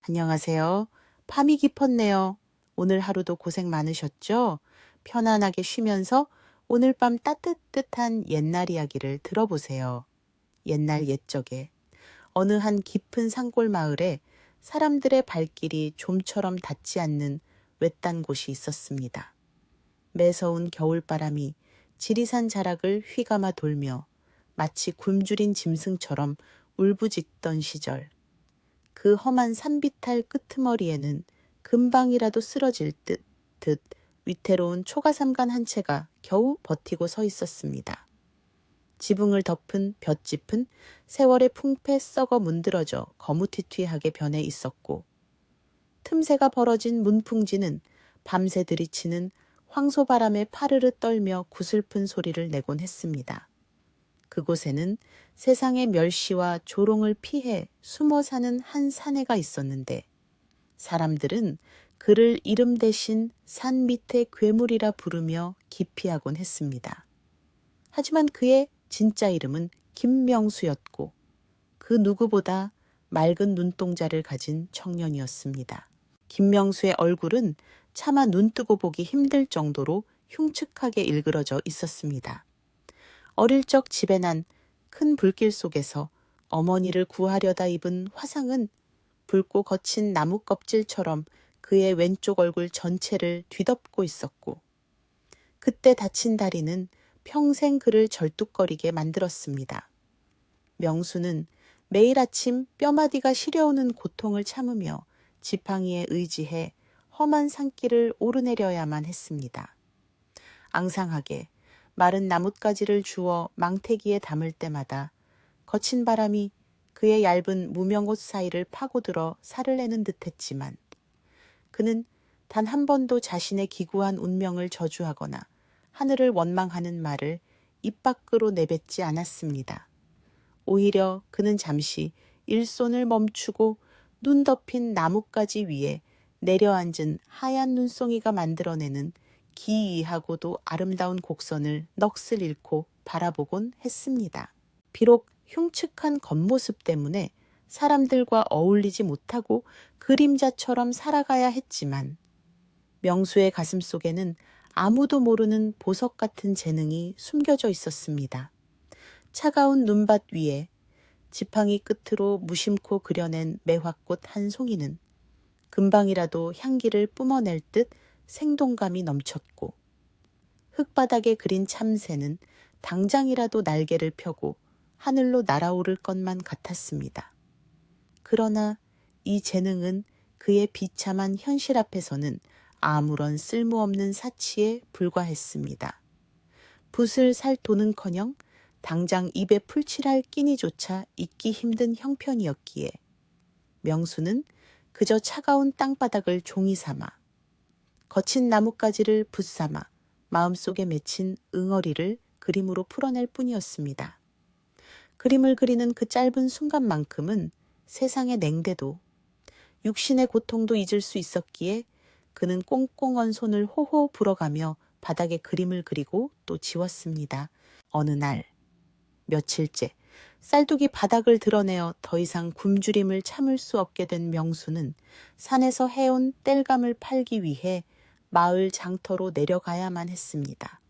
안녕하세요. 밤이 깊었네요. 오늘 하루도 고생 많으셨죠? 편안하게 쉬면서 오늘 밤 따뜻한 옛날 이야기를 들어보세요. 옛날 옛적에 어느 한 깊은 산골 마을에 사람들의 발길이 좀처럼 닿지 않는 외딴 곳이 있었습니다. 매서운 겨울바람이 지리산 자락을 휘감아 돌며 마치 굶주린 짐승처럼 울부짖던 시절, 그 험한 산비탈 끄트머리에는 금방이라도 쓰러질 듯 위태로운 초가삼간 한 채가 겨우 버티고 서 있었습니다. 지붕을 덮은 볏짚은 세월의 풍패 썩어 문드러져 거무튀튀하게 변해 있었고, 틈새가 벌어진 문풍지는 밤새 들이치는 황소바람에 파르르 떨며 구슬픈 소리를 내곤 했습니다. 그곳에는 세상의 멸시와 조롱을 피해 숨어 사는 한 사내가 있었는데, 사람들은 그를 이름 대신 산 밑의 괴물이라 부르며 기피하곤 했습니다. 하지만 그의 진짜 이름은 김명수였고, 그 누구보다 맑은 눈동자를 가진 청년이었습니다. 김명수의 얼굴은 차마 눈뜨고 보기 힘들 정도로 흉측하게 일그러져 있었습니다. 어릴 적 집에 난 큰 불길 속에서 어머니를 구하려다 입은 화상은 붉고 거친 나무 껍질처럼 그의 왼쪽 얼굴 전체를 뒤덮고 있었고, 그때 다친 다리는 평생 그를 절뚝거리게 만들었습니다. 명수는 매일 아침 뼈마디가 시려오는 고통을 참으며 지팡이에 의지해 험한 산길을 오르내려야만 했습니다. 앙상하게 마른 나뭇가지를 주워 망태기에 담을 때마다 거친 바람이 그의 얇은 무명옷 사이를 파고들어 살을 내는 듯했지만, 그는 단 한 번도 자신의 기구한 운명을 저주하거나 하늘을 원망하는 말을 입 밖으로 내뱉지 않았습니다. 오히려 그는 잠시 일손을 멈추고 눈 덮인 나뭇가지 위에 내려앉은 하얀 눈송이가 만들어내는 기이하고도 아름다운 곡선을 넋을 잃고 바라보곤 했습니다. 비록 흉측한 겉모습 때문에 사람들과 어울리지 못하고 그림자처럼 살아가야 했지만, 명수의 가슴 속에는 아무도 모르는 보석 같은 재능이 숨겨져 있었습니다. 차가운 눈밭 위에 지팡이 끝으로 무심코 그려낸 매화꽃 한 송이는 금방이라도 향기를 뿜어낼 듯 생동감이 넘쳤고, 흙바닥에 그린 참새는 당장이라도 날개를 펴고 하늘로 날아오를 것만 같았습니다. 그러나 이 재능은 그의 비참한 현실 앞에서는 아무런 쓸모없는 사치에 불과했습니다. 붓을 살 돈은커녕 당장 입에 풀칠할 끼니조차 있기 힘든 형편이었기에, 명수는 그저 차가운 땅바닥을 종이 삼아, 거친 나뭇가지를 붓삼아 마음속에 맺힌 응어리를 그림으로 풀어낼 뿐이었습니다. 그림을 그리는 그 짧은 순간만큼은 세상의 냉대도 육신의 고통도 잊을 수 있었기에, 그는 꽁꽁 언 손을 호호 불어가며 바닥에 그림을 그리고 또 지웠습니다. 어느 날, 며칠째 쌀독이 바닥을 드러내어 더 이상 굶주림을 참을 수 없게 된 명수는 산에서 해온 땔감을 팔기 위해 마을 장터로 내려가야만 했습니다.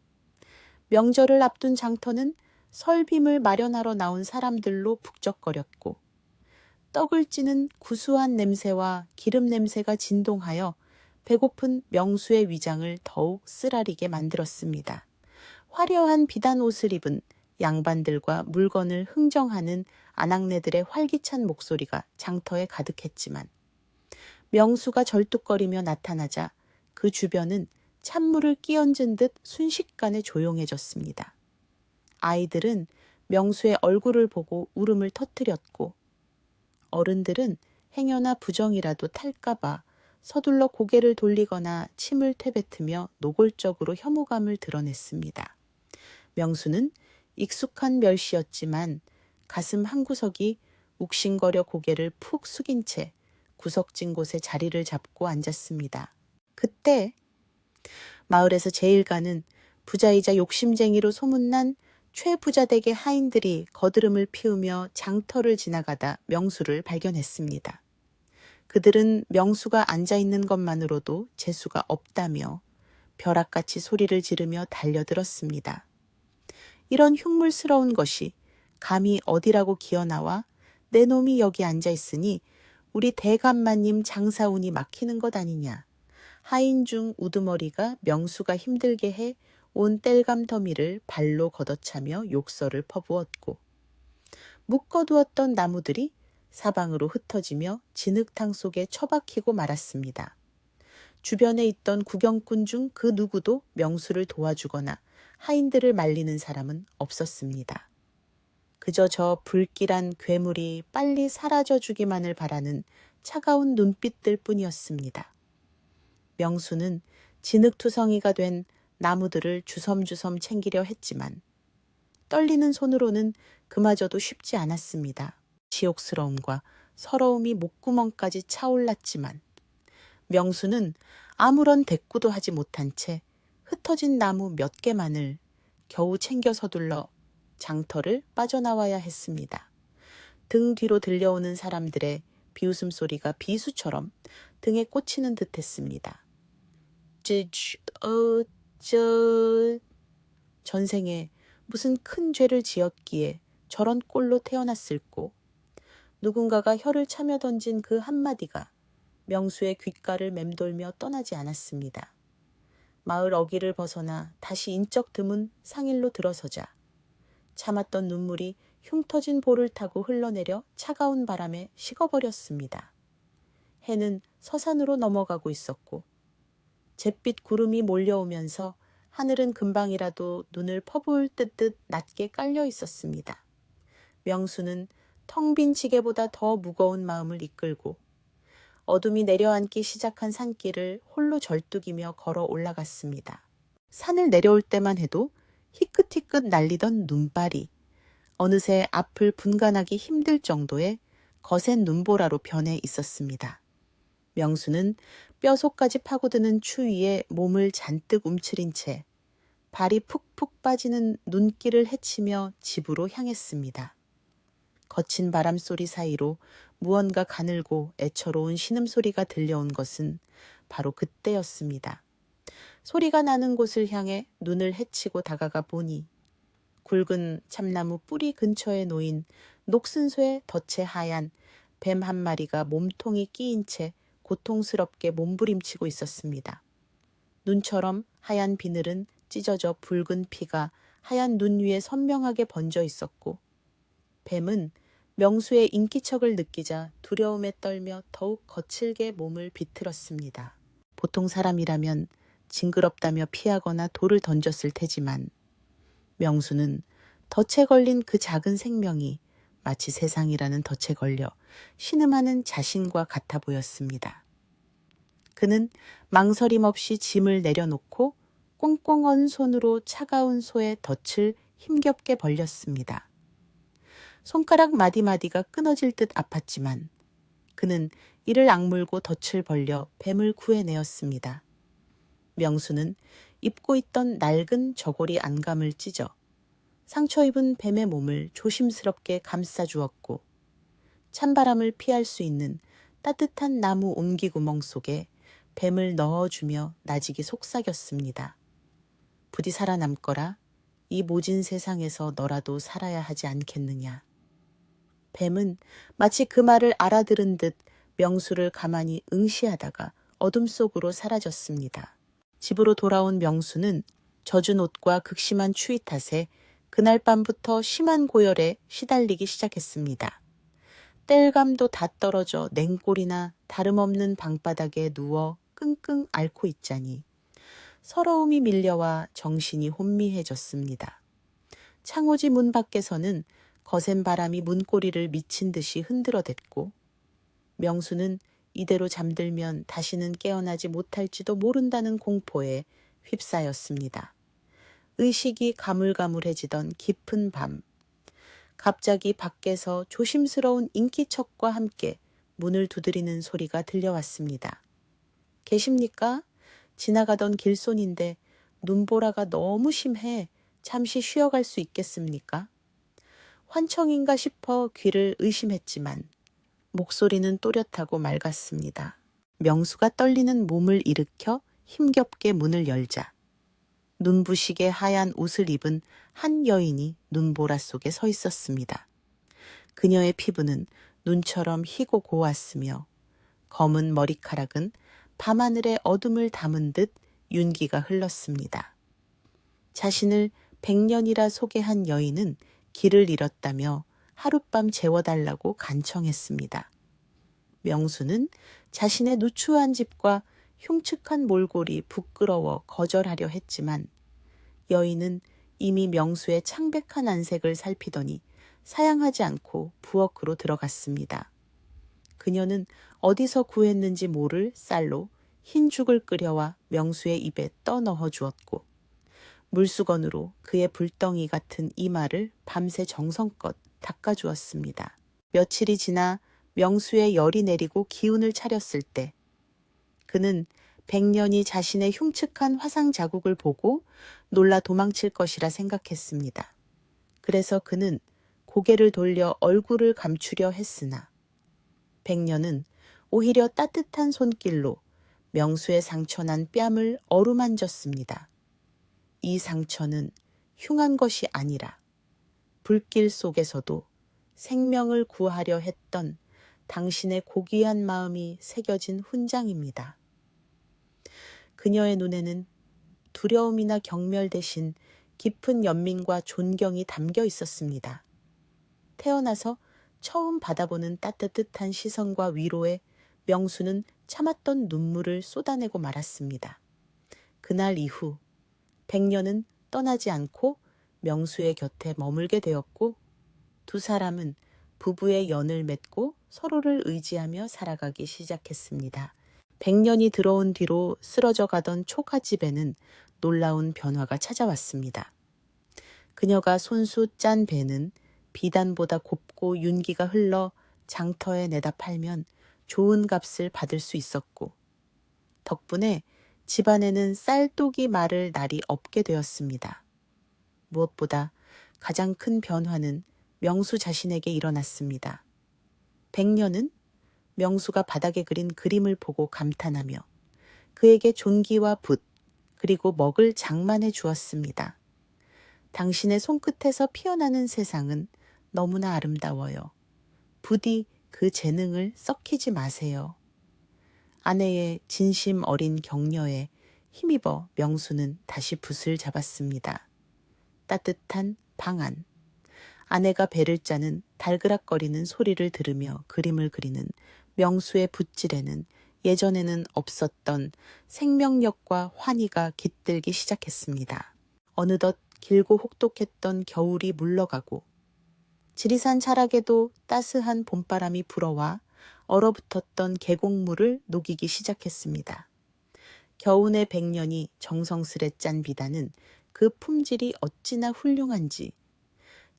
명절을 앞둔 장터는 설빔을 마련하러 나온 사람들로 북적거렸고, 떡을 찌는 구수한 냄새와 기름 냄새가 진동하여 배고픈 명수의 위장을 더욱 쓰라리게 만들었습니다. 화려한 비단 옷을 입은 양반들과 물건을 흥정하는 아낙네들의 활기찬 목소리가 장터에 가득했지만, 명수가 절뚝거리며 나타나자 그 주변은 찬물을 끼얹은 듯 순식간에 조용해졌습니다. 아이들은 명수의 얼굴을 보고 울음을 터뜨렸고, 어른들은 행여나 부정이라도 탈까봐 서둘러 고개를 돌리거나 침을 퇴뱉으며 노골적으로 혐오감을 드러냈습니다. 명수는 익숙한 멸시였지만 가슴 한구석이 욱신거려 고개를 푹 숙인 채 구석진 곳에 자리를 잡고 앉았습니다. 그때 마을에서 제일 가는 부자이자 욕심쟁이로 소문난 최부자댁의 하인들이 거드름을 피우며 장터를 지나가다 명수를 발견했습니다. 그들은 명수가 앉아있는 것만으로도 재수가 없다며 벼락같이 소리를 지르며 달려들었습니다. 이런 흉물스러운 것이 감히 어디라고 기어나와 내 놈이 여기 앉아있으니 우리 대감마님 장사운이 막히는 것 아니냐. 하인중 우두머리가 명수가 힘들게 해 온 땔감 더미를 발로 걷어차며 욕설을 퍼부었고 묶어두었던 나무들이 사방으로 흩어지며 진흙탕 속에 처박히고 말았습니다. 주변에 있던 구경꾼 중 그 누구도 명수를 도와주거나 하인들을 말리는 사람은 없었습니다. 그저 저 불길한 괴물이 빨리 사라져 주기만을 바라는 차가운 눈빛들 뿐이었습니다. 명수는 진흙투성이가 된 나무들을 주섬주섬 챙기려 했지만 떨리는 손으로는 그마저도 쉽지 않았습니다. 지옥스러움과 서러움이 목구멍까지 차올랐지만 명수는 아무런 대꾸도 하지 못한 채 흩어진 나무 몇 개만을 겨우 챙겨 서둘러 장터를 빠져나와야 했습니다. 등 뒤로 들려오는 사람들의 비웃음 소리가 비수처럼 등에 꽂히는 듯했습니다. 전생에 무슨 큰 죄를 지었기에 저런 꼴로 태어났을꼬. 누군가가 혀를 차며 던진 그 한마디가 명수의 귓가를 맴돌며 떠나지 않았습니다. 마을 어귀를 벗어나 다시 인적 드문 상일로 들어서자 참았던 눈물이 흉터진 볼을 타고 흘러내려 차가운 바람에 식어버렸습니다. 해는 서산으로 넘어가고 있었고 잿빛 구름이 몰려오면서 하늘은 금방이라도 눈을 퍼부을 듯 낮게 깔려 있었습니다. 명수는 텅 빈 지게보다 더 무거운 마음을 이끌고 어둠이 내려앉기 시작한 산길을 홀로 절뚝이며 걸어 올라갔습니다. 산을 내려올 때만 해도 희끗희끗 날리던 눈발이 어느새 앞을 분간하기 힘들 정도의 거센 눈보라로 변해 있었습니다. 명수는 뼈속까지 파고드는 추위에 몸을 잔뜩 움츠린 채 발이 푹푹 빠지는 눈길을 헤치며 집으로 향했습니다. 거친 바람소리 사이로 무언가 가늘고 애처로운 신음소리가 들려온 것은 바로 그때였습니다. 소리가 나는 곳을 향해 눈을 헤치고 다가가 보니 굵은 참나무 뿌리 근처에 놓인 녹슨소의 덫에 하얀 뱀 한 마리가 몸통이 끼인 채 고통스럽게 몸부림치고 있었습니다. 눈처럼 하얀 비늘은 찢어져 붉은 피가 하얀 눈 위에 선명하게 번져 있었고 뱀은 명수의 인기척을 느끼자 두려움에 떨며 더욱 거칠게 몸을 비틀었습니다. 보통 사람이라면 징그럽다며 피하거나 돌을 던졌을 테지만 명수는 덫에 걸린 그 작은 생명이 마치 세상이라는 덫에 걸려 신음하는 자신과 같아 보였습니다. 그는 망설임 없이 짐을 내려놓고 꽁꽁 언 손으로 차가운 소의 덫을 힘겹게 벌렸습니다. 손가락 마디마디가 끊어질 듯 아팠지만 그는 이를 악물고 덫을 벌려 뱀을 구해내었습니다. 명수는 입고 있던 낡은 저고리 안감을 찢어 상처 입은 뱀의 몸을 조심스럽게 감싸주었고 찬바람을 피할 수 있는 따뜻한 나무 옹기구멍 속에 뱀을 넣어주며 나직이 속삭였습니다. 부디 살아남거라. 이 모진 세상에서 너라도 살아야 하지 않겠느냐. 뱀은 마치 그 말을 알아들은 듯 명수를 가만히 응시하다가 어둠 속으로 사라졌습니다. 집으로 돌아온 명수는 젖은 옷과 극심한 추위 탓에 그날 밤부터 심한 고열에 시달리기 시작했습니다. 땔감도 다 떨어져 냉골이나 다름없는 방바닥에 누워 끙끙 앓고 있자니 서러움이 밀려와 정신이 혼미해졌습니다. 창호지 문 밖에서는 거센 바람이 문고리를 미친 듯이 흔들어댔고 명수는 이대로 잠들면 다시는 깨어나지 못할지도 모른다는 공포에 휩싸였습니다. 의식이 가물가물해지던 깊은 밤, 갑자기 밖에서 조심스러운 인기척과 함께 문을 두드리는 소리가 들려왔습니다. 계십니까? 지나가던 길손인데 눈보라가 너무 심해 잠시 쉬어갈 수 있겠습니까? 환청인가 싶어 귀를 의심했지만 목소리는 또렷하고 맑았습니다. 명수가 떨리는 몸을 일으켜 힘겹게 문을 열자 눈부시게 하얀 옷을 입은 한 여인이 눈보라 속에 서 있었습니다. 그녀의 피부는 눈처럼 희고 고왔으며 검은 머리카락은 밤하늘의 어둠을 담은 듯 윤기가 흘렀습니다. 자신을 100년이라 소개한 여인은 길을 잃었다며 하룻밤 재워달라고 간청했습니다. 명수는 자신의 누추한 집과 흉측한 몰골이 부끄러워 거절하려 했지만 여인은 이미 명수의 창백한 안색을 살피더니 사양하지 않고 부엌으로 들어갔습니다. 그녀는 어디서 구했는지 모를 쌀로 흰죽을 끓여와 명수의 입에 떠넣어 주었고 물수건으로 그의 불덩이 같은 이마를 밤새 정성껏 닦아주었습니다. 며칠이 지나 명수의 열이 내리고 기운을 차렸을 때 그는 100년이 자신의 흉측한 화상 자국을 보고 놀라 도망칠 것이라 생각했습니다. 그래서 그는 고개를 돌려 얼굴을 감추려 했으나 100년은 오히려 따뜻한 손길로 명수의 상처난 뺨을 어루만졌습니다. 이 상처는 흉한 것이 아니라 불길 속에서도 생명을 구하려 했던 당신의 고귀한 마음이 새겨진 훈장입니다. 그녀의 눈에는 두려움이나 경멸 대신 깊은 연민과 존경이 담겨 있었습니다. 태어나서 처음 받아보는 따뜻한 시선과 위로에 명수는 참았던 눈물을 쏟아내고 말았습니다. 그날 이후 100년은 떠나지 않고 명수의 곁에 머물게 되었고 두 사람은 부부의 연을 맺고 서로를 의지하며 살아가기 시작했습니다. 100년이 들어온 뒤로 쓰러져 가던 초가집에는 놀라운 변화가 찾아왔습니다. 그녀가 손수 짠 배는 비단보다 곱고 윤기가 흘러 장터에 내다 팔면 좋은 값을 받을 수 있었고 덕분에 집안에는 쌀독이 마를 날이 없게 되었습니다. 무엇보다 가장 큰 변화는 명수 자신에게 일어났습니다. 100년은 명수가 바닥에 그린 그림을 보고 감탄하며 그에게 종기와 붓 그리고 먹을 장만해 주었습니다. 당신의 손끝에서 피어나는 세상은 너무나 아름다워요. 부디 그 재능을 썩히지 마세요. 아내의 진심 어린 격려에 힘입어 명수는 다시 붓을 잡았습니다. 따뜻한 방 안. 아내가 배를 짜는 달그락거리는 소리를 들으며 그림을 그리는 명수의 붓질에는 예전에는 없었던 생명력과 환희가 깃들기 시작했습니다. 어느덧 길고 혹독했던 겨울이 물러가고 지리산 자락에도 따스한 봄바람이 불어와 얼어붙었던 계곡물을 녹이기 시작했습니다. 겨우내 100년이 정성스레 짠 비단은 그 품질이 어찌나 훌륭한지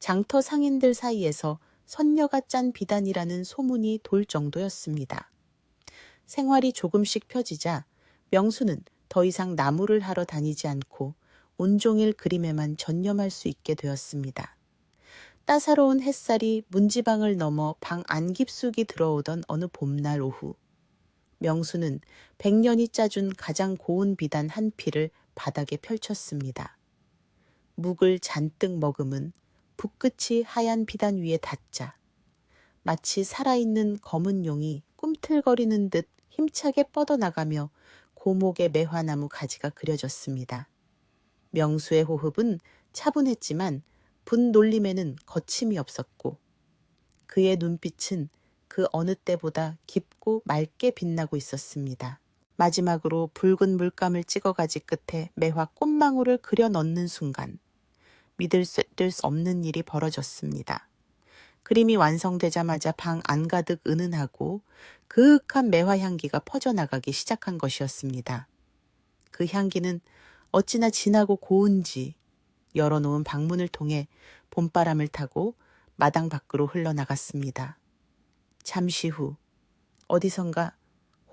장터 상인들 사이에서 선녀가 짠 비단이라는 소문이 돌 정도였습니다. 생활이 조금씩 펴지자 명수는 더 이상 나무를 하러 다니지 않고 온종일 그림에만 전념할 수 있게 되었습니다. 따사로운 햇살이 문지방을 넘어 방 안깊숙이 들어오던 어느 봄날 오후 명수는 100년이 짜준 가장 고운 비단 한 필을 바닥에 펼쳤습니다. 묵을 잔뜩 머금은 붓끝이 하얀 비단 위에 닿자 마치 살아있는 검은 용이 꿈틀거리는 듯 힘차게 뻗어나가며 고목의 매화나무 가지가 그려졌습니다. 명수의 호흡은 차분했지만 분 놀림에는 거침이 없었고 그의 눈빛은 그 어느 때보다 깊고 맑게 빛나고 있었습니다. 마지막으로 붉은 물감을 찍어가지 끝에 매화 꽃망울을 그려 넣는 순간 믿을 수 없는 일이 벌어졌습니다. 그림이 완성되자마자 방 안가득 은은하고 그윽한 매화 향기가 퍼져나가기 시작한 것이었습니다. 그 향기는 어찌나 진하고 고운지 열어놓은 방문을 통해 봄바람을 타고 마당 밖으로 흘러나갔습니다. 잠시 후 어디선가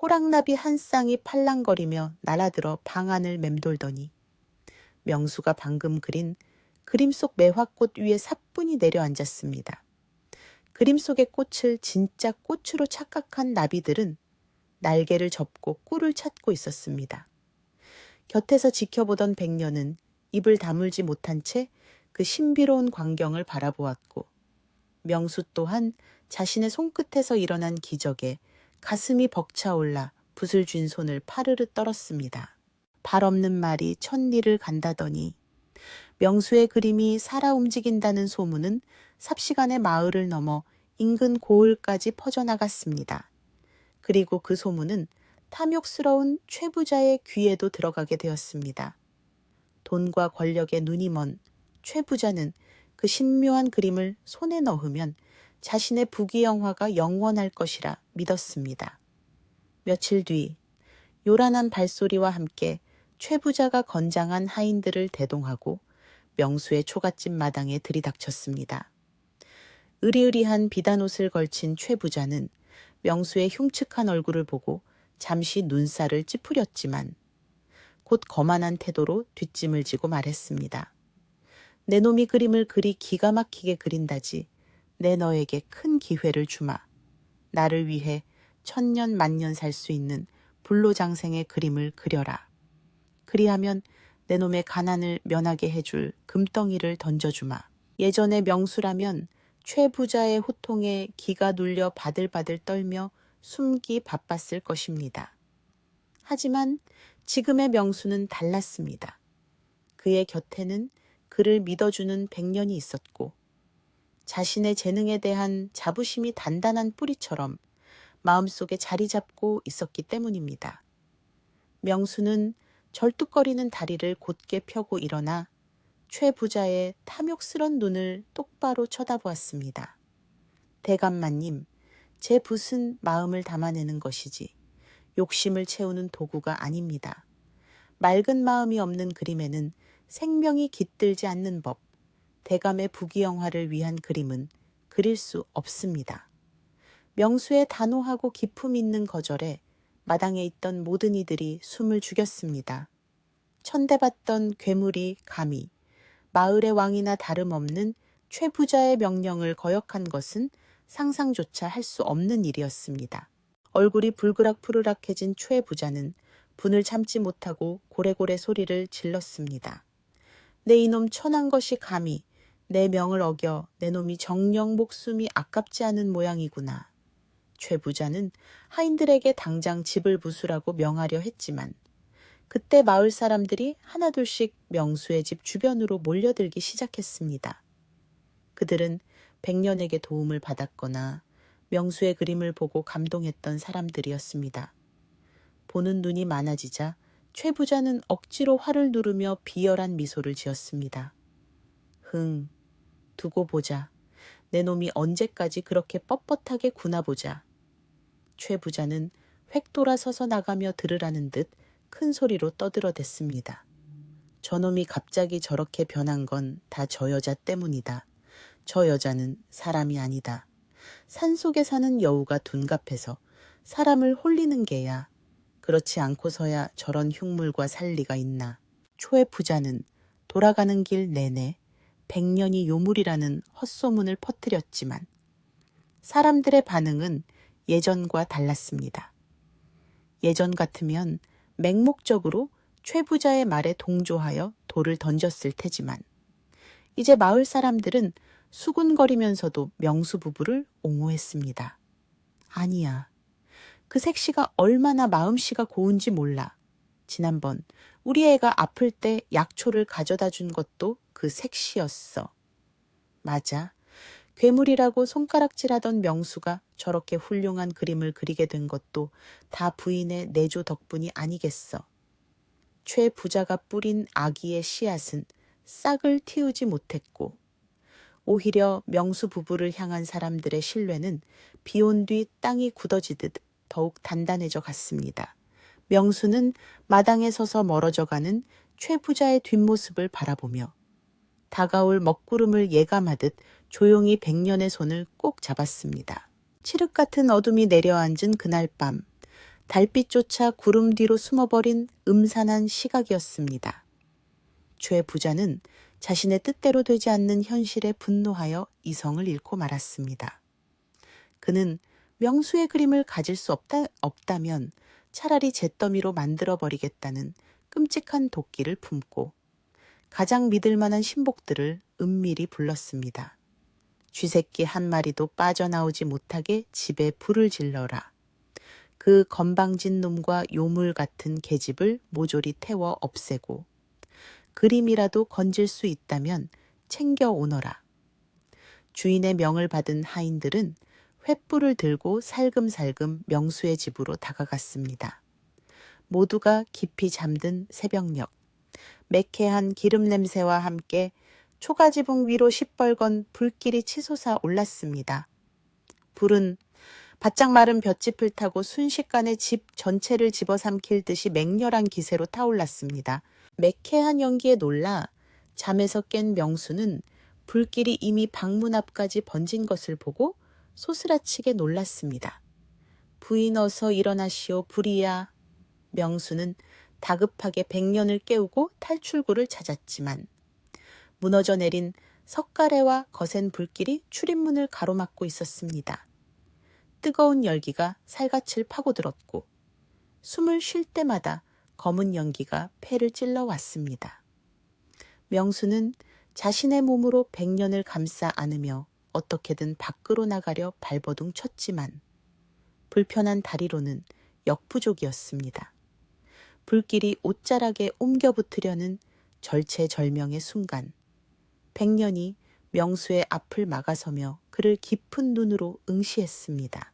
호랑나비 한 쌍이 팔랑거리며 날아들어 방 안을 맴돌더니 명수가 방금 그린 그림 속 매화꽃 위에 사뿐히 내려앉았습니다. 그림 속의 꽃을 진짜 꽃으로 착각한 나비들은 날개를 접고 꿀을 찾고 있었습니다. 곁에서 지켜보던 백년은 입을 다물지 못한 채 그 신비로운 광경을 바라보았고, 명수 또한 자신의 손끝에서 일어난 기적에 가슴이 벅차올라 붓을 쥔 손을 파르르 떨었습니다. 발 없는 말이 천리를 간다더니. 명수의 그림이 살아 움직인다는 소문은 삽시간에 마을을 넘어 인근 고을까지 퍼져나갔습니다. 그리고 그 소문은 탐욕스러운 최부자의 귀에도 들어가게 되었습니다. 돈과 권력에 눈이 먼 최부자는 그 신묘한 그림을 손에 넣으면 자신의 부귀영화가 영원할 것이라 믿었습니다. 며칠 뒤 요란한 발소리와 함께 최부자가 건장한 하인들을 대동하고 명수의 초가집 마당에 들이닥쳤습니다. 으리으리한 비단옷을 걸친 최부자는 명수의 흉측한 얼굴을 보고 잠시 눈살을 찌푸렸지만 곧 거만한 태도로 뒷짐을 지고 말했습니다. 내 놈이 그림을 그리 기가 막히게 그린다지 내 너에게 큰 기회를 주마. 나를 위해 천년 만년 살 수 있는 불로장생의 그림을 그려라. 그리하면 내 놈의 가난을 면하게 해줄 금덩이를 던져주마. 예전의 명수라면 최부자의 호통에 기가 눌려 바들바들 떨며 숨기 바빴을 것입니다. 하지만 지금의 명수는 달랐습니다. 그의 곁에는 그를 믿어주는 백년이 있었고, 자신의 재능에 대한 자부심이 단단한 뿌리처럼 마음속에 자리 잡고 있었기 때문입니다. 명수는 절뚝거리는 다리를 곧게 펴고 일어나 최 부자의 탐욕스런 눈을 똑바로 쳐다보았습니다. 대감마님, 제 붓은 마음을 담아내는 것이지 욕심을 채우는 도구가 아닙니다. 맑은 마음이 없는 그림에는 생명이 깃들지 않는 법, 대감의 부귀영화를 위한 그림은 그릴 수 없습니다. 명수의 단호하고 기품 있는 거절에 마당에 있던 모든 이들이 숨을 죽였습니다. 천대받던 괴물이 감히 마을의 왕이나 다름없는 최부자의 명령을 거역한 것은 상상조차 할 수 없는 일이었습니다. 얼굴이 불그락푸르락해진 최부자는 분을 참지 못하고 고래고래 소리를 질렀습니다. 내 이놈 천한 것이 감히 내 명을 어겨 내 놈이 정녕 목숨이 아깝지 않은 모양이구나. 최부자는 하인들에게 당장 집을 부수라고 명하려 했지만 그때 마을 사람들이 하나둘씩 명수의 집 주변으로 몰려들기 시작했습니다. 그들은 백년에게 도움을 받았거나 명수의 그림을 보고 감동했던 사람들이었습니다. 보는 눈이 많아지자 최부자는 억지로 화를 누르며 비열한 미소를 지었습니다. 흥, 두고 보자. 내 놈이 언제까지 그렇게 뻣뻣하게 구나보자. 최부자는 획 돌아서서 나가며 들으라는 듯 큰 소리로 떠들어댔습니다. 저놈이 갑자기 저렇게 변한 건 다 저 여자 때문이다. 저 여자는 사람이 아니다. 산속에 사는 여우가 둔갑해서 사람을 홀리는 게야. 그렇지 않고서야 저런 흉물과 살 리가 있나. 초의 부자는 돌아가는 길 내내 백년이 요물이라는 헛소문을 퍼뜨렸지만 사람들의 반응은 예전과 달랐습니다. 예전 같으면 맹목적으로 최 부자의 말에 동조하여 돌을 던졌을 테지만 이제 마을 사람들은 수군거리면서도 명수 부부를 옹호했습니다. 아니야. 그 색시가 얼마나 마음씨가 고운지 몰라. 지난번 우리 애가 아플 때 약초를 가져다 준 것도 그 색시였어. 맞아. 괴물이라고 손가락질하던 명수가 저렇게 훌륭한 그림을 그리게 된 것도 다 부인의 내조 덕분이 아니겠어. 최 부자가 뿌린 악의의 씨앗은 싹을 틔우지 못했고 오히려 명수 부부를 향한 사람들의 신뢰는 비온 뒤 땅이 굳어지듯 더욱 단단해져 갔습니다. 명수는 마당에 서서 멀어져가는 최 부자의 뒷모습을 바라보며 다가올 먹구름을 예감하듯 조용히 백년의 손을 꼭 잡았습니다. 칠흑 같은 어둠이 내려앉은 그날 밤, 달빛조차 구름 뒤로 숨어버린 음산한 시각이었습니다. 최 부자는 자신의 뜻대로 되지 않는 현실에 분노하여 이성을 잃고 말았습니다. 그는 명수의 그림을 가질 수 없다면 차라리 잿더미로 만들어버리겠다는 끔찍한 도끼를 품고 가장 믿을 만한 신복들을 은밀히 불렀습니다. 쥐새끼 한 마리도 빠져나오지 못하게 집에 불을 질러라. 그 건방진 놈과 요물 같은 계집을 모조리 태워 없애고 그림이라도 건질 수 있다면 챙겨 오너라. 주인의 명을 받은 하인들은 횃불을 들고 살금살금 명수의 집으로 다가갔습니다. 모두가 깊이 잠든 새벽녘, 매캐한 기름 냄새와 함께 초가지붕 위로 시뻘건 불길이 치솟아 올랐습니다. 불은 바짝 마른 볏짚을 타고 순식간에 집 전체를 집어삼킬 듯이 맹렬한 기세로 타올랐습니다. 매캐한 연기에 놀라 잠에서 깬 명수는 불길이 이미 방문 앞까지 번진 것을 보고 소스라치게 놀랐습니다. 부인 어서 일어나시오 불이야. 명수는 다급하게 백년을 깨우고 탈출구를 찾았지만 무너져 내린 석가래와 거센 불길이 출입문을 가로막고 있었습니다. 뜨거운 열기가 살갗을 파고들었고 숨을 쉴 때마다 검은 연기가 폐를 찔러왔습니다. 명수는 자신의 몸으로 백년을 감싸 안으며 어떻게든 밖으로 나가려 발버둥 쳤지만 불편한 다리로는 역부족이었습니다. 불길이 옷자락에 옮겨 붙으려는 절체절명의 순간 백년이 명수의 앞을 막아서며 그를 깊은 눈으로 응시했습니다.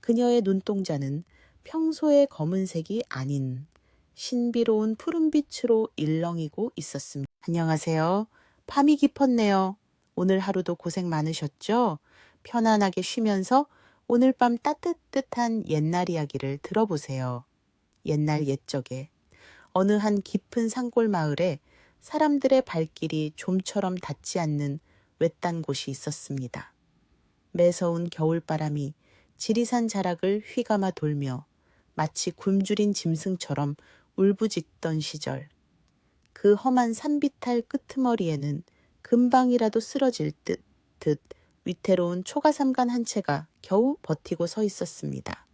그녀의 눈동자는 평소의 검은색이 아닌 신비로운 푸른빛으로 일렁이고 있었습니다. 안녕하세요. 밤이 깊었네요. 오늘 하루도 고생 많으셨죠? 편안하게 쉬면서 오늘 밤 따뜻한 옛날 이야기를 들어보세요. 옛날 옛적에 어느 한 깊은 산골 마을에 사람들의 발길이 좀처럼 닿지 않는 외딴 곳이 있었습니다. 매서운 겨울바람이 지리산 자락을 휘감아 돌며 마치 굶주린 짐승처럼 울부짖던 시절, 그 험한 산비탈 끄트머리에는 금방이라도 쓰러질 듯 위태로운 초가삼간 한 채가 겨우 버티고 서 있었습니다.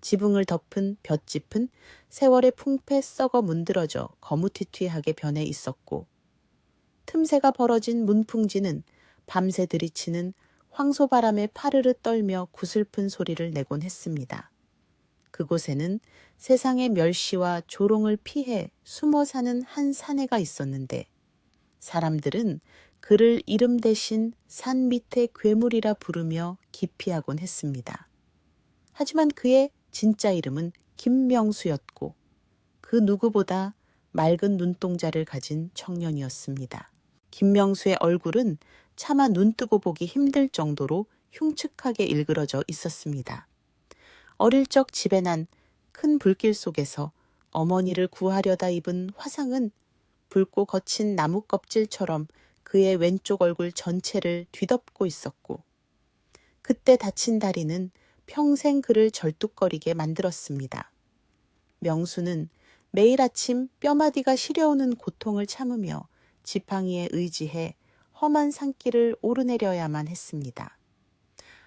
지붕을 덮은 볏짚은 세월의 풍패 썩어 문드러져 거무튀튀하게 변해 있었고 틈새가 벌어진 문풍지는 밤새 들이치는 황소바람에 파르르 떨며 구슬픈 소리를 내곤 했습니다. 그곳에는 세상의 멸시와 조롱을 피해 숨어 사는 한 사내가 있었는데 사람들은 그를 이름 대신 산 밑의 괴물이라 부르며 기피하곤 했습니다. 하지만 그의 진짜 이름은 김명수였고 그 누구보다 맑은 눈동자를 가진 청년이었습니다. 김명수의 얼굴은 차마 눈뜨고 보기 힘들 정도로 흉측하게 일그러져 있었습니다. 어릴 적 집에 난 큰 불길 속에서 어머니를 구하려다 입은 화상은 붉고 거친 나무 껍질처럼 그의 왼쪽 얼굴 전체를 뒤덮고 있었고 그때 다친 다리는 평생 그를 절뚝거리게 만들었습니다. 명수는 매일 아침 뼈마디가 시려오는 고통을 참으며 지팡이에 의지해 험한 산길을 오르내려야만 했습니다.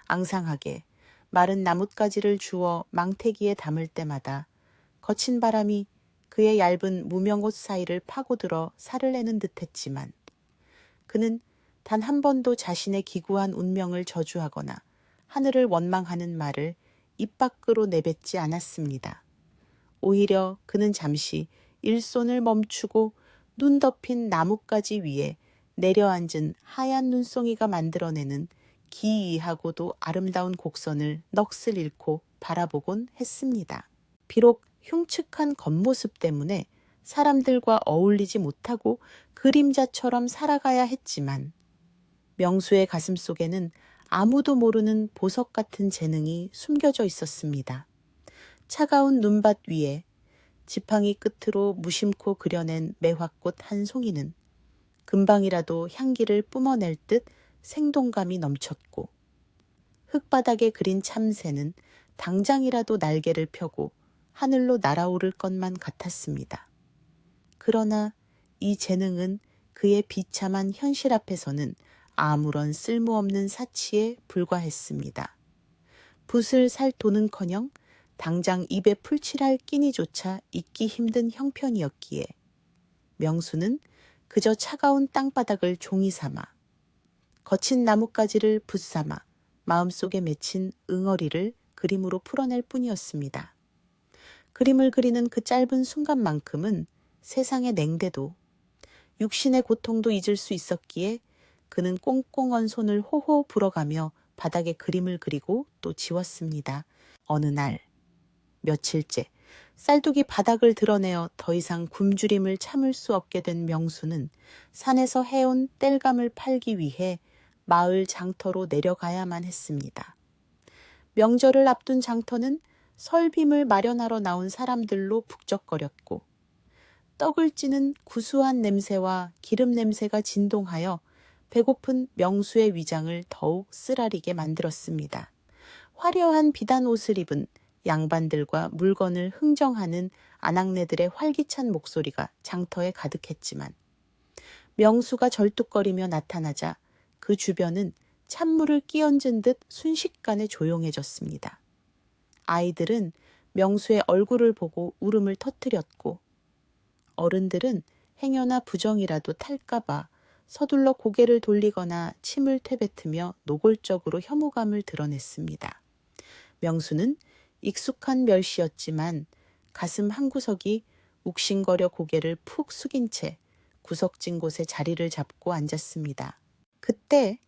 앙상하게 마른 나뭇가지를 주워 망태기에 담을 때마다 거친 바람이 그의 얇은 무명옷 사이를 파고들어 살을 내는 듯했지만 그는 단 한 번도 자신의 기구한 운명을 저주하거나 하늘을 원망하는 말을 입 밖으로 내뱉지 않았습니다. 오히려 그는 잠시 일손을 멈추고 눈 덮인 나뭇가지 위에 내려앉은 하얀 눈송이가 만들어내는 기이하고도 아름다운 곡선을 넋을 잃고 바라보곤 했습니다. 비록 흉측한 겉모습 때문에 사람들과 어울리지 못하고 그림자처럼 살아가야 했지만 명수의 가슴 속에는 아무도 모르는 보석 같은 재능이 숨겨져 있었습니다. 차가운 눈밭 위에 지팡이 끝으로 무심코 그려낸 매화꽃 한 송이는 금방이라도 향기를 뿜어낼 듯 생동감이 넘쳤고 흙바닥에 그린 참새는 당장이라도 날개를 펴고 하늘로 날아오를 것만 같았습니다. 그러나 이 재능은 그의 비참한 현실 앞에서는 아무런 쓸모없는 사치에 불과했습니다. 붓을 살 돈은커녕 당장 입에 풀칠할 끼니조차 있기 힘든 형편이었기에 명수는 그저 차가운 땅바닥을 종이 삼아 거친 나뭇가지를 붓 삼아 마음속에 맺힌 응어리를 그림으로 풀어낼 뿐이었습니다. 그림을 그리는 그 짧은 순간만큼은 세상의 냉대도 육신의 고통도 잊을 수 있었기에 그는 꽁꽁언 손을 호호 불어가며 바닥에 그림을 그리고 또 지웠습니다. 어느 날 며칠째 쌀독이 바닥을 드러내어 더 이상 굶주림을 참을 수 없게 된 명수는 산에서 해온 땔감을 팔기 위해 마을 장터로 내려가야만 했습니다. 명절을 앞둔 장터는 설빔을 마련하러 나온 사람들로 북적거렸고 떡을 찌는 구수한 냄새와 기름 냄새가 진동하여 배고픈 명수의 위장을 더욱 쓰라리게 만들었습니다. 화려한 비단 옷을 입은 양반들과 물건을 흥정하는 아낙네들의 활기찬 목소리가 장터에 가득했지만 명수가 절뚝거리며 나타나자 그 주변은 찬물을 끼얹은 듯 순식간에 조용해졌습니다. 아이들은 명수의 얼굴을 보고 울음을 터뜨렸고 어른들은 행여나 부정이라도 탈까봐 서둘러 고개를 돌리거나 침을 퇴뱉으며 노골적으로 혐오감을 드러냈습니다. 명수는 익숙한 멸시였지만 가슴 한구석이 욱신거려 고개를 푹 숙인 채 구석진 곳에 자리를 잡고 앉았습니다. 그때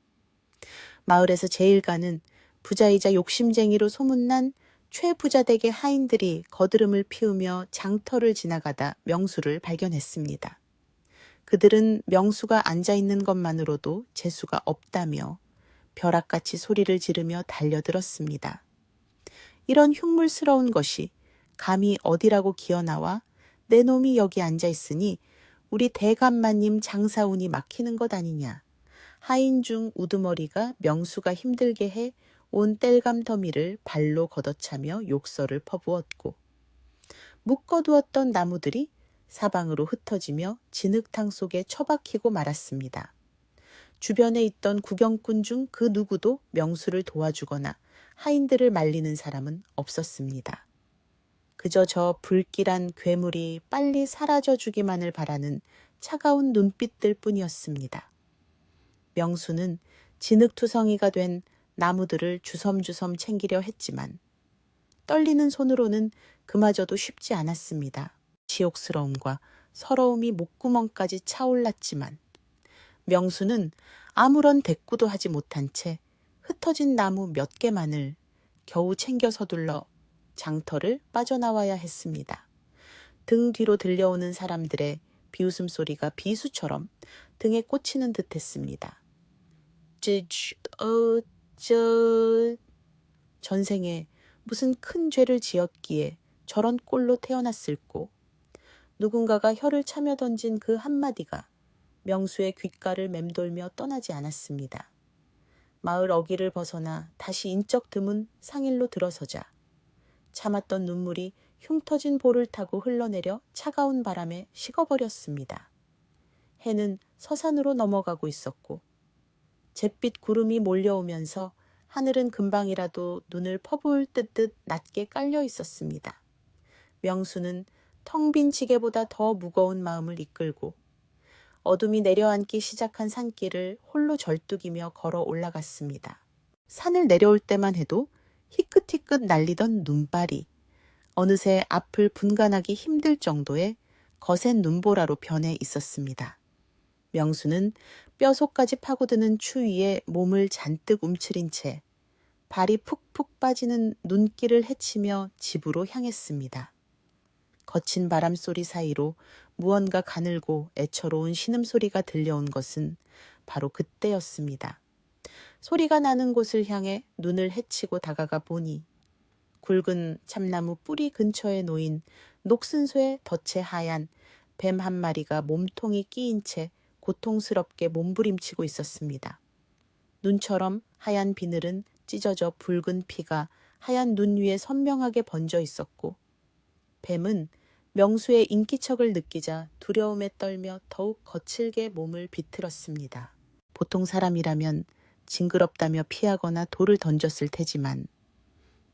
마을에서 제일 가는 부자이자 욕심쟁이로 소문난 최부자댁의 하인들이 거드름을 피우며 장터를 지나가다 명수를 발견했습니다. 그들은 명수가 앉아있는 것만으로도 재수가 없다며 벼락같이 소리를 지르며 달려들었습니다. 이런 흉물스러운 것이 감히 어디라고 기어나와 내 놈이 여기 앉아있으니 우리 대감마님 장사운이 막히는 것 아니냐. 하인 중 우두머리가 명수가 힘들게 해 온 땔감 더미를 발로 걷어차며 욕설을 퍼부었고 묶어두었던 나무들이 사방으로 흩어지며 진흙탕 속에 처박히고 말았습니다. 주변에 있던 구경꾼 중 그 누구도 명수를 도와주거나 하인들을 말리는 사람은 없었습니다. 그저 저 불길한 괴물이 빨리 사라져 주기만을 바라는 차가운 눈빛들 뿐이었습니다. 명수는 진흙투성이가 된 나무들을 주섬주섬 챙기려 했지만 떨리는 손으로는 그마저도 쉽지 않았습니다. 지옥스러움과 서러움이 목구멍까지 차올랐지만 명수는 아무런 대꾸도 하지 못한 채 흩어진 나무 몇 개만을 겨우 챙겨 서둘러 장터를 빠져나와야 했습니다. 등 뒤로 들려오는 사람들의 비웃음 소리가 비수처럼 등에 꽂히는 듯했습니다. 전생에 무슨 큰 죄를 지었기에 저런 꼴로 태어났을꼬. 누군가가 혀를 차며 던진 그 한마디가 명수의 귓가를 맴돌며 떠나지 않았습니다. 마을 어귀를 벗어나 다시 인적 드문 상일로 들어서자 참았던 눈물이 흉터진 볼을 타고 흘러내려 차가운 바람에 식어버렸습니다. 해는 서산으로 넘어가고 있었고 잿빛 구름이 몰려오면서 하늘은 금방이라도 눈을 퍼부을 듯 낮게 깔려 있었습니다. 명수는 텅 빈 지게보다 더 무거운 마음을 이끌고 어둠이 내려앉기 시작한 산길을 홀로 절뚝이며 걸어 올라갔습니다. 산을 내려올 때만 해도 희끗희끗 날리던 눈발이 어느새 앞을 분간하기 힘들 정도의 거센 눈보라로 변해 있었습니다. 명수는 뼈속까지 파고드는 추위에 몸을 잔뜩 움츠린 채 발이 푹푹 빠지는 눈길을 헤치며 집으로 향했습니다. 거친 바람소리 사이로 무언가 가늘고 애처로운 신음소리가 들려온 것은 바로 그때였습니다. 소리가 나는 곳을 향해 눈을 헤치고 다가가 보니 굵은 참나무 뿌리 근처에 놓인 녹슨소의 덫에 하얀 뱀 한 마리가 몸통이 끼인 채 고통스럽게 몸부림치고 있었습니다. 눈처럼 하얀 비늘은 찢어져 붉은 피가 하얀 눈 위에 선명하게 번져 있었고 뱀은 명수의 인기척을 느끼자 두려움에 떨며 더욱 거칠게 몸을 비틀었습니다. 보통 사람이라면 징그럽다며 피하거나 돌을 던졌을 테지만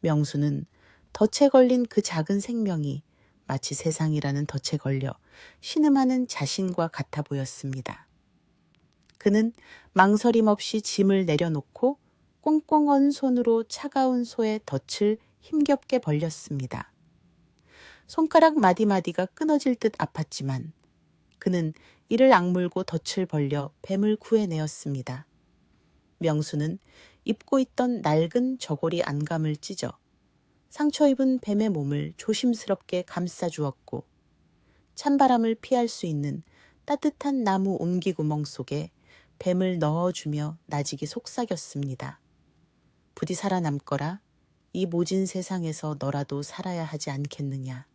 명수는 덫에 걸린 그 작은 생명이 마치 세상이라는 덫에 걸려 신음하는 자신과 같아 보였습니다. 그는 망설임 없이 짐을 내려놓고 꽁꽁 언 손으로 차가운 소의 덫을 힘겹게 벌렸습니다. 손가락 마디마디가 끊어질 듯 아팠지만 그는 이를 악물고 덫을 벌려 뱀을 구해내었습니다. 명수는 입고 있던 낡은 저고리 안감을 찢어 상처 입은 뱀의 몸을 조심스럽게 감싸주었고 찬바람을 피할 수 있는 따뜻한 나무 옹기구멍 속에 뱀을 넣어주며 나직이 속삭였습니다. 부디 살아남거라. 이 모진 세상에서 너라도 살아야 하지 않겠느냐.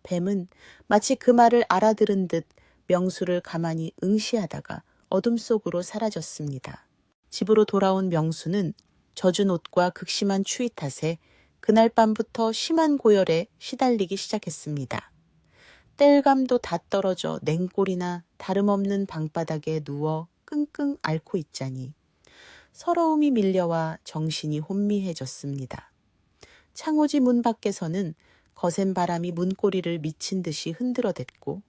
뱀은 마치 그 말을 알아들은 듯 명수를 가만히 응시하다가 어둠 속으로 사라졌습니다. 집으로 돌아온 명수는 젖은 옷과 극심한 추위 탓에 그날 밤부터 심한 고열에 시달리기 시작했습니다. 땔감도 다 떨어져 냉골이나 다름없는 방바닥에 누워 끙끙 앓고 있자니 서러움이 밀려와 정신이 혼미해졌습니다. 창호지 문 밖에서는 거센 바람이 문고리를 미친 듯이 흔들어댔고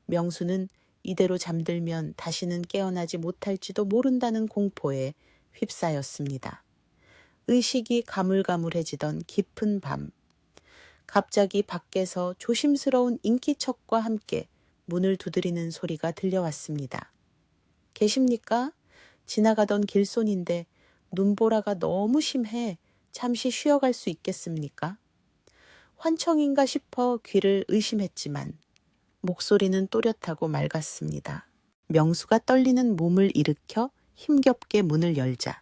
명수는 이대로 잠들면 다시는 깨어나지 못할지도 모른다는 공포에 휩싸였습니다. 의식이 가물가물해지던 깊은 밤, 갑자기 밖에서 조심스러운 인기척과 함께 문을 두드리는 소리가 들려왔습니다. 계십니까? 지나가던 길손인데 눈보라가 너무 심해 잠시 쉬어갈 수 있겠습니까? 환청인가 싶어 귀를 의심했지만 목소리는 또렷하고 맑았습니다. 명수가 떨리는 몸을 일으켜 힘겹게 문을 열자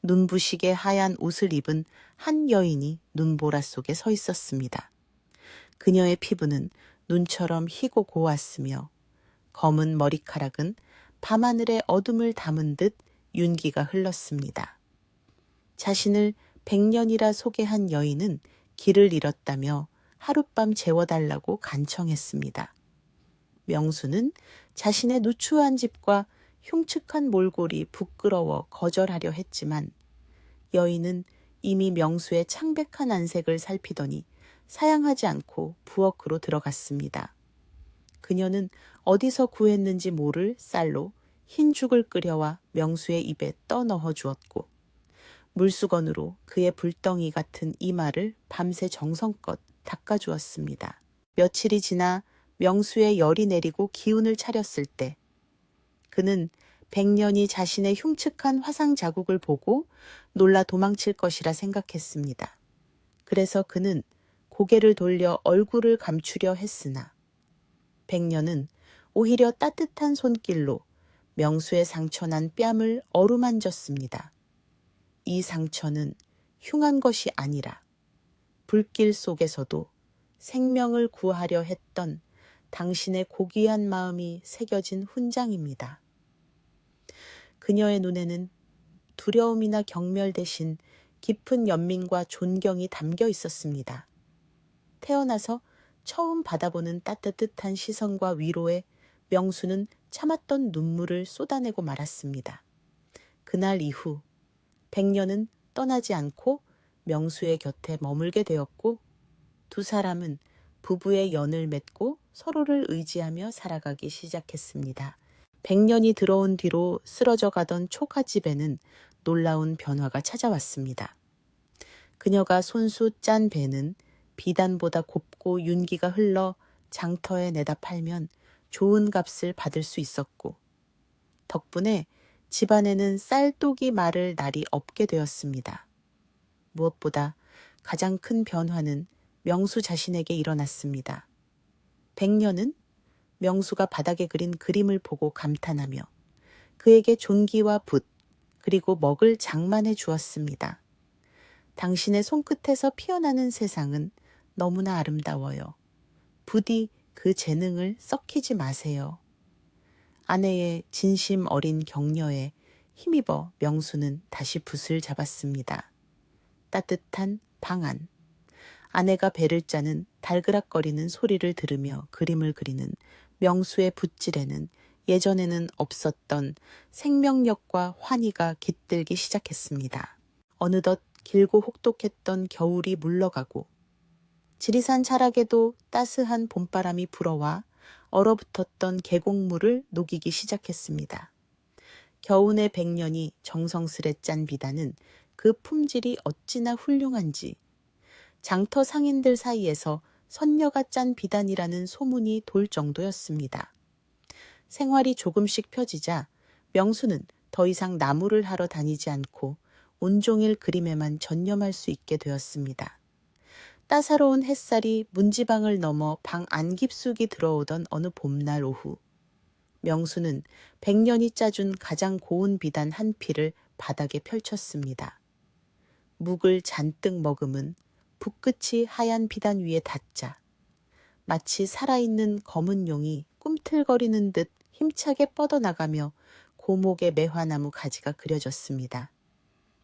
눈부시게 하얀 옷을 입은 한 여인이 눈보라 속에 서 있었습니다. 그녀의 피부는 눈처럼 희고 고왔으며 검은 머리카락은 밤하늘의 어둠을 담은 듯 윤기가 흘렀습니다. 자신을 100년이라 소개한 여인은 길을 잃었다며 하룻밤 재워달라고 간청했습니다. 명수는 자신의 누추한 집과 흉측한 몰골이 부끄러워 거절하려 했지만 여인은 이미 명수의 창백한 안색을 살피더니 사양하지 않고 부엌으로 들어갔습니다. 그녀는 어디서 구했는지 모를 쌀로 흰죽을 끓여와 명수의 입에 떠넣어 주었고 물수건으로 그의 불덩이 같은 이마를 밤새 정성껏 닦아주었습니다. 며칠이 지나 명수의 열이 내리고 기운을 차렸을 때 그는 100년이 자신의 흉측한 화상 자국을 보고 놀라 도망칠 것이라 생각했습니다. 그래서 그는 고개를 돌려 얼굴을 감추려 했으나 100년은 오히려 따뜻한 손길로 명수의 상처난 뺨을 어루만졌습니다. 이 상처는 흉한 것이 아니라 불길 속에서도 생명을 구하려 했던 당신의 고귀한 마음이 새겨진 훈장입니다. 그녀의 눈에는 두려움이나 경멸 대신 깊은 연민과 존경이 담겨 있었습니다. 태어나서 처음 받아보는 따뜻한 시선과 위로에 명수는 참았던 눈물을 쏟아내고 말았습니다. 그날 이후 100년은 떠나지 않고 명수의 곁에 머물게 되었고 두 사람은 부부의 연을 맺고 서로를 의지하며 살아가기 시작했습니다. 100년이 들어온 뒤로 쓰러져 가던 초가집에는 놀라운 변화가 찾아왔습니다. 그녀가 손수 짠 배는 비단보다 곱고 윤기가 흘러 장터에 내다 팔면 좋은 값을 받을 수 있었고 덕분에 집안에는 쌀독이 마를 날이 없게 되었습니다. 무엇보다 가장 큰 변화는 명수 자신에게 일어났습니다. 100년은 명수가 바닥에 그린 그림을 보고 감탄하며 그에게 종기와 붓 그리고 먹을 장만해 주었습니다. 당신의 손끝에서 피어나는 세상은 너무나 아름다워요. 부디 그 재능을 썩히지 마세요. 아내의 진심 어린 격려에 힘입어 명수는 다시 붓을 잡았습니다. 따뜻한 방 안. 아내가 배를 짜는 달그락거리는 소리를 들으며 그림을 그리는 명수의 붓질에는 예전에는 없었던 생명력과 환희가 깃들기 시작했습니다. 어느덧 길고 혹독했던 겨울이 물러가고 지리산 자락에도 따스한 봄바람이 불어와 얼어붙었던 계곡물을 녹이기 시작했습니다. 겨우내 100년이 정성스레 짠 비단은 그 품질이 어찌나 훌륭한지 장터 상인들 사이에서 선녀가 짠 비단이라는 소문이 돌 정도였습니다. 생활이 조금씩 펴지자 명수는 더 이상 나무를 하러 다니지 않고 온종일 그림에만 전념할 수 있게 되었습니다. 따사로운 햇살이 문지방을 넘어 방 안깊숙이 들어오던 어느 봄날 오후, 명수는 100년이 짜준 가장 고운 비단 한 필을 바닥에 펼쳤습니다. 묵을 잔뜩 머금은 붓끝이 하얀 비단 위에 닿자 마치 살아있는 검은 용이 꿈틀거리는 듯 힘차게 뻗어나가며 고목의 매화나무 가지가 그려졌습니다.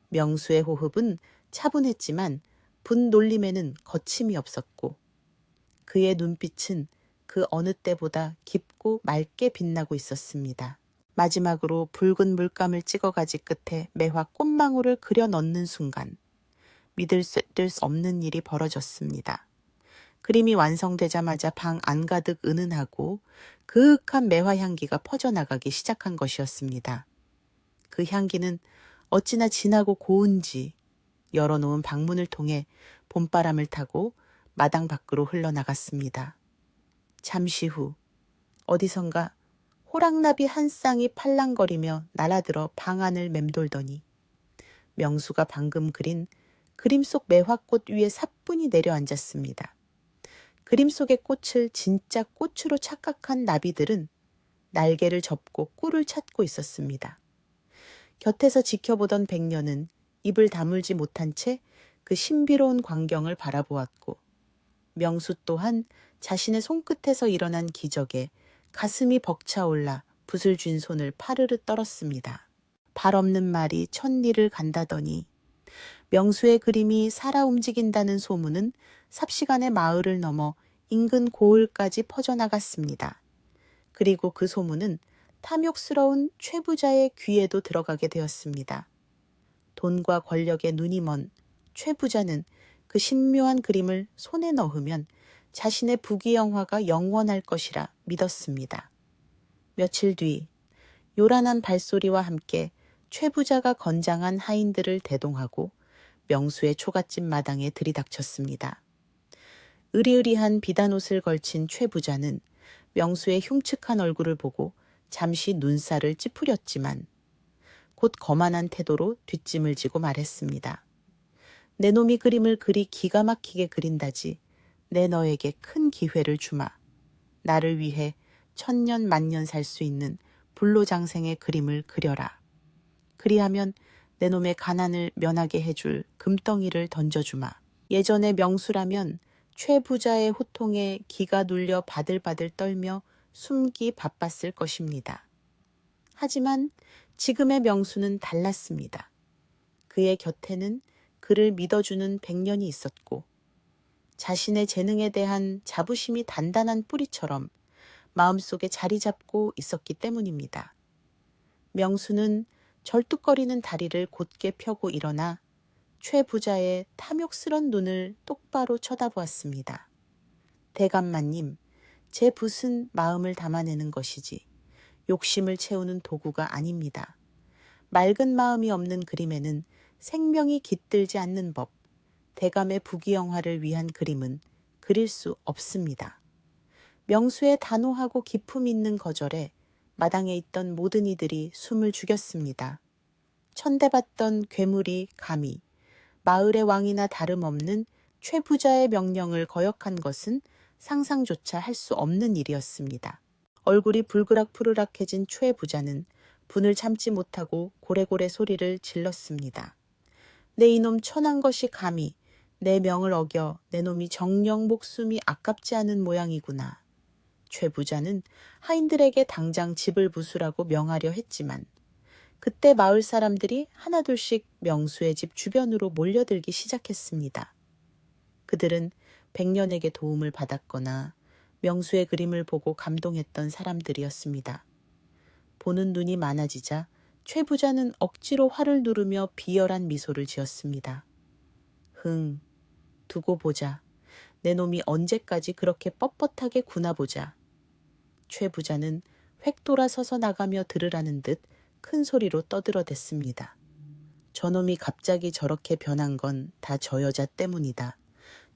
명수의 호흡은 차분했지만 분놀림에는 거침이 없었고 그의 눈빛은 그 어느 때보다 깊고 맑게 빛나고 있었습니다. 마지막으로 붉은 물감을 찍어가지 끝에 매화 꽃망울을 그려 넣는 순간 믿을 수 없는 일이 벌어졌습니다. 그림이 완성되자마자 방 안가득 은은하고 그윽한 매화 향기가 퍼져나가기 시작한 것이었습니다. 그 향기는 어찌나 진하고 고운지 열어놓은 방문을 통해 봄바람을 타고 마당 밖으로 흘러나갔습니다. 잠시 후 어디선가 호랑나비 한 쌍이 팔랑거리며 날아들어 방 안을 맴돌더니 명수가 방금 그린 그림 속 매화꽃 위에 사뿐히 내려앉았습니다. 그림 속의 꽃을 진짜 꽃으로 착각한 나비들은 날개를 접고 꿀을 찾고 있었습니다. 곁에서 지켜보던 백년은 입을 다물지 못한 채 그 신비로운 광경을 바라보았고 명수 또한 자신의 손끝에서 일어난 기적에 가슴이 벅차올라 붓을 쥔 손을 파르르 떨었습니다. 발 없는 말이 천리를 간다더니 명수의 그림이 살아 움직인다는 소문은 삽시간에 마을을 넘어 인근 고을까지 퍼져나갔습니다. 그리고 그 소문은 탐욕스러운 최부자의 귀에도 들어가게 되었습니다. 돈과 권력에 눈이 먼 최부자는 그 신묘한 그림을 손에 넣으면 자신의 부귀영화가 영원할 것이라 믿었습니다. 며칠 뒤 요란한 발소리와 함께 최부자가 건장한 하인들을 대동하고 명수의 초가집 마당에 들이닥쳤습니다. 으리으리한 비단옷을 걸친 최부자는 명수의 흉측한 얼굴을 보고 잠시 눈살을 찌푸렸지만 곧 거만한 태도로 뒷짐을 지고 말했습니다. 내 놈이 그림을 그리 기가 막히게 그린다지 내 너에게 큰 기회를 주마. 나를 위해 천년 만년 살 수 있는 불로장생의 그림을 그려라. 그리하면 내 놈의 가난을 면하게 해줄 금덩이를 던져주마. 예전의 명수라면 최부자의 호통에 기가 눌려 바들바들 떨며 숨기 바빴을 것입니다. 하지만 지금의 명수는 달랐습니다. 그의 곁에는 그를 믿어주는 백년이 있었고 자신의 재능에 대한 자부심이 단단한 뿌리처럼 마음속에 자리 잡고 있었기 때문입니다. 명수는 절뚝거리는 다리를 곧게 펴고 일어나 최 부자의 탐욕스런 눈을 똑바로 쳐다보았습니다. 대감마님, 제 붓은 마음을 담아내는 것이지 욕심을 채우는 도구가 아닙니다. 맑은 마음이 없는 그림에는 생명이 깃들지 않는 법, 대감의 부귀영화를 위한 그림은 그릴 수 없습니다. 명수의 단호하고 기품 있는 거절에 마당에 있던 모든 이들이 숨을 죽였습니다. 천대받던 괴물이 감히 마을의 왕이나 다름없는 최부자의 명령을 거역한 것은 상상조차 할 수 없는 일이었습니다. 얼굴이 불그락푸르락해진 최부자는 분을 참지 못하고 고래고래 소리를 질렀습니다. 내 이놈 천한 것이 감히 내 명을 어겨 내 놈이 정녕 목숨이 아깝지 않은 모양이구나. 최부자는 하인들에게 당장 집을 부수라고 명하려 했지만 그때 마을 사람들이 하나둘씩 명수의 집 주변으로 몰려들기 시작했습니다. 그들은 백년에게 도움을 받았거나 명수의 그림을 보고 감동했던 사람들이었습니다. 보는 눈이 많아지자 최 부자는 억지로 화를 누르며 비열한 미소를 지었습니다. 흥, 두고 보자. 내 놈이 언제까지 그렇게 뻣뻣하게 구나보자. 최 부자는 획 돌아서서 나가며 들으라는 듯 큰 소리로 떠들어댔습니다. 저놈이 갑자기 저렇게 변한 건 다 저 여자 때문이다.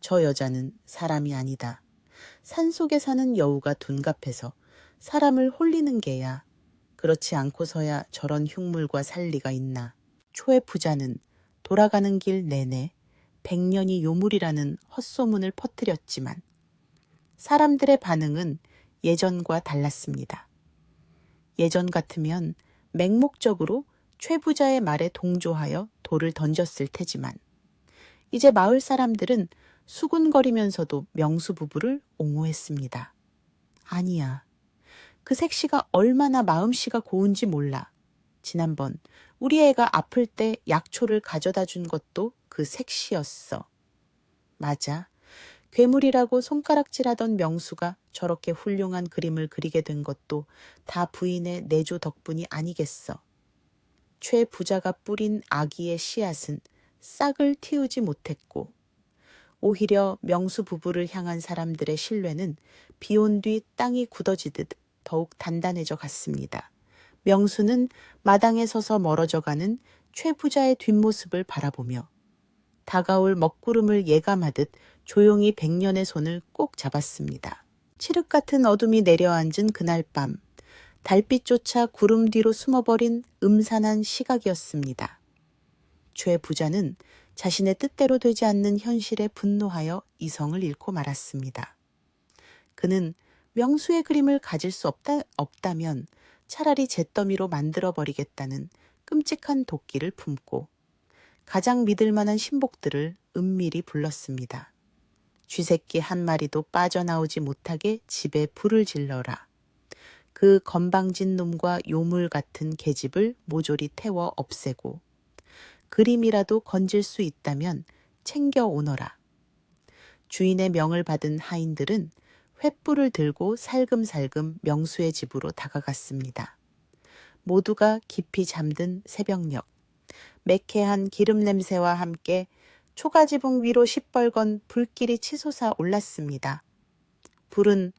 저 여자는 사람이 아니다. 산속에 사는 여우가 둔갑해서 사람을 홀리는 게야. 그렇지 않고서야 저런 흉물과 살 리가 있나. 초의 부자는 돌아가는 길 내내 백년이 요물이라는 헛소문을 퍼뜨렸지만 사람들의 반응은 예전과 달랐습니다. 예전 같으면 맹목적으로 최 부자의 말에 동조하여 돌을 던졌을 테지만 이제 마을 사람들은 수군거리면서도 명수 부부를 옹호했습니다. 아니야. 그 색시가 얼마나 마음씨가 고운지 몰라. 지난번 우리 애가 아플 때 약초를 가져다 준 것도 그 색시였어. 맞아. 괴물이라고 손가락질하던 명수가 저렇게 훌륭한 그림을 그리게 된 것도 다 부인의 내조 덕분이 아니겠어. 최 부자가 뿌린 악의의 씨앗은 싹을 틔우지 못했고 오히려 명수 부부를 향한 사람들의 신뢰는 비온 뒤 땅이 굳어지듯 더욱 단단해져 갔습니다. 명수는 마당에 서서 멀어져가는 최 부자의 뒷모습을 바라보며 다가올 먹구름을 예감하듯 조용히 백년의 손을 꼭 잡았습니다. 칠흑 같은 어둠이 내려앉은 그날 밤, 달빛조차 구름 뒤로 숨어버린 음산한 시각이었습니다. 최 부자는 자신의 뜻대로 되지 않는 현실에 분노하여 이성을 잃고 말았습니다. 그는 명수의 그림을 가질 수 없다면 차라리 잿더미로 만들어버리겠다는 끔찍한 도끼를 품고 가장 믿을 만한 신복들을 은밀히 불렀습니다. 쥐새끼 한 마리도 빠져나오지 못하게 집에 불을 질러라. 그 건방진 놈과 요물 같은 계집을 모조리 태워 없애고 그림이라도 건질 수 있다면 챙겨 오너라. 주인의 명을 받은 하인들은 횃불을 들고 살금살금 명수의 집으로 다가갔습니다. 모두가 깊이 잠든 새벽녘, 매캐한 기름 냄새와 함께 초가지붕 위로 시뻘건 불길이 치솟아 올랐습니다. 불은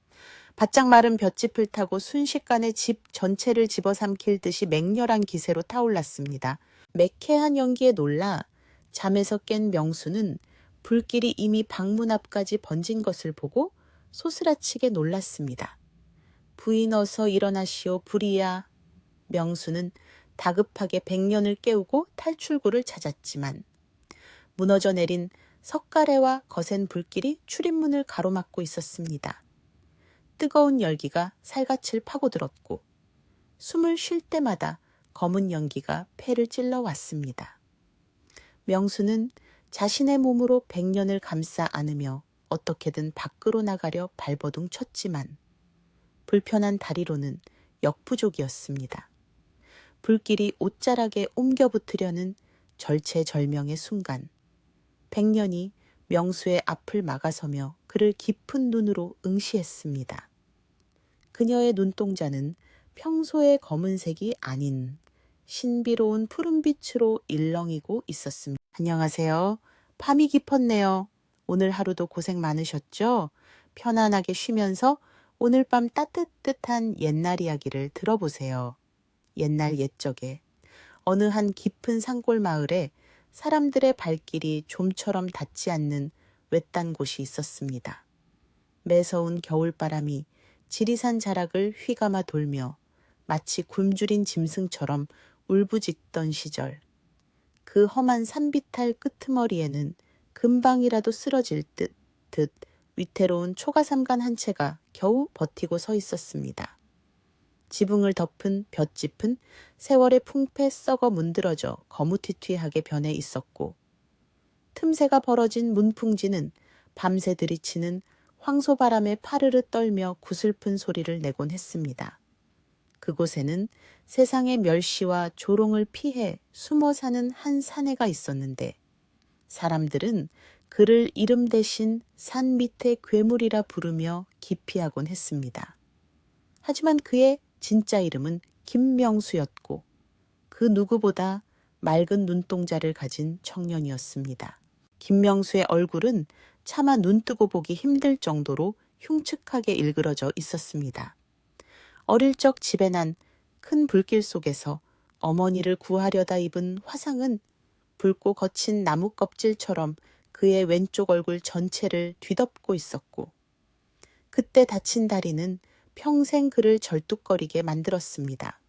바짝 마른 볏짚을 타고 순식간에 집 전체를 집어삼킬 듯이 맹렬한 기세로 타올랐습니다. 매캐한 연기에 놀라 잠에서 깬 명수는 불길이 이미 방문 앞까지 번진 것을 보고 소스라치게 놀랐습니다. 부인 어서 일어나시오 불이야. 명수는 다급하게 백년을 깨우고 탈출구를 찾았지만 무너져 내린 석가래와 거센 불길이 출입문을 가로막고 있었습니다. 뜨거운 열기가 살갗을 파고들었고 숨을 쉴 때마다 검은 연기가 폐를 찔러왔습니다. 명수는 자신의 몸으로 백년을 감싸 안으며 어떻게든 밖으로 나가려 발버둥 쳤지만 불편한 다리로는 역부족이었습니다. 불길이 옷자락에 옮겨붙으려는 절체절명의 순간 백년이 명수의 앞을 막아서며 그를 깊은 눈으로 응시했습니다. 그녀의 눈동자는 평소의 검은색이 아닌 신비로운 푸른빛으로 일렁이고 있었습니다. 안녕하세요. 밤이 깊었네요. 오늘 하루도 고생 많으셨죠? 편안하게 쉬면서 오늘 밤 따뜻한 옛날 이야기를 들어보세요. 옛날 옛적에 어느 한 깊은 산골 마을에 사람들의 발길이 좀처럼 닿지 않는 외딴 곳이 있었습니다. 매서운 겨울바람이 지리산 자락을 휘감아 돌며 마치 굶주린 짐승처럼 울부짖던 시절, 그 험한 산비탈 끄트머리에는 금방이라도 쓰러질 듯 위태로운 초가삼간 한 채가 겨우 버티고 서 있었습니다. 지붕을 덮은 볏짚은 세월의 풍패 썩어 문드러져 거무튀튀하게 변해 있었고 틈새가 벌어진 문풍지는 밤새 들이치는 황소바람에 파르르 떨며 구슬픈 소리를 내곤 했습니다. 그곳에는 세상의 멸시와 조롱을 피해 숨어 사는 한 사내가 있었는데 사람들은 그를 이름 대신 산 밑의 괴물이라 부르며 기피하곤 했습니다. 하지만 그의 진짜 이름은 김명수였고 그 누구보다 맑은 눈동자를 가진 청년이었습니다. 김명수의 얼굴은 차마 눈 뜨고 보기 힘들 정도로 흉측하게 일그러져 있었습니다. 어릴 적 집에 난 큰 불길 속에서 어머니를 구하려다 입은 화상은 붉고 거친 나무 껍질처럼 그의 왼쪽 얼굴 전체를 뒤덮고 있었고, 그때 다친 다리는 평생 그를 절뚝거리게 만들었습니다.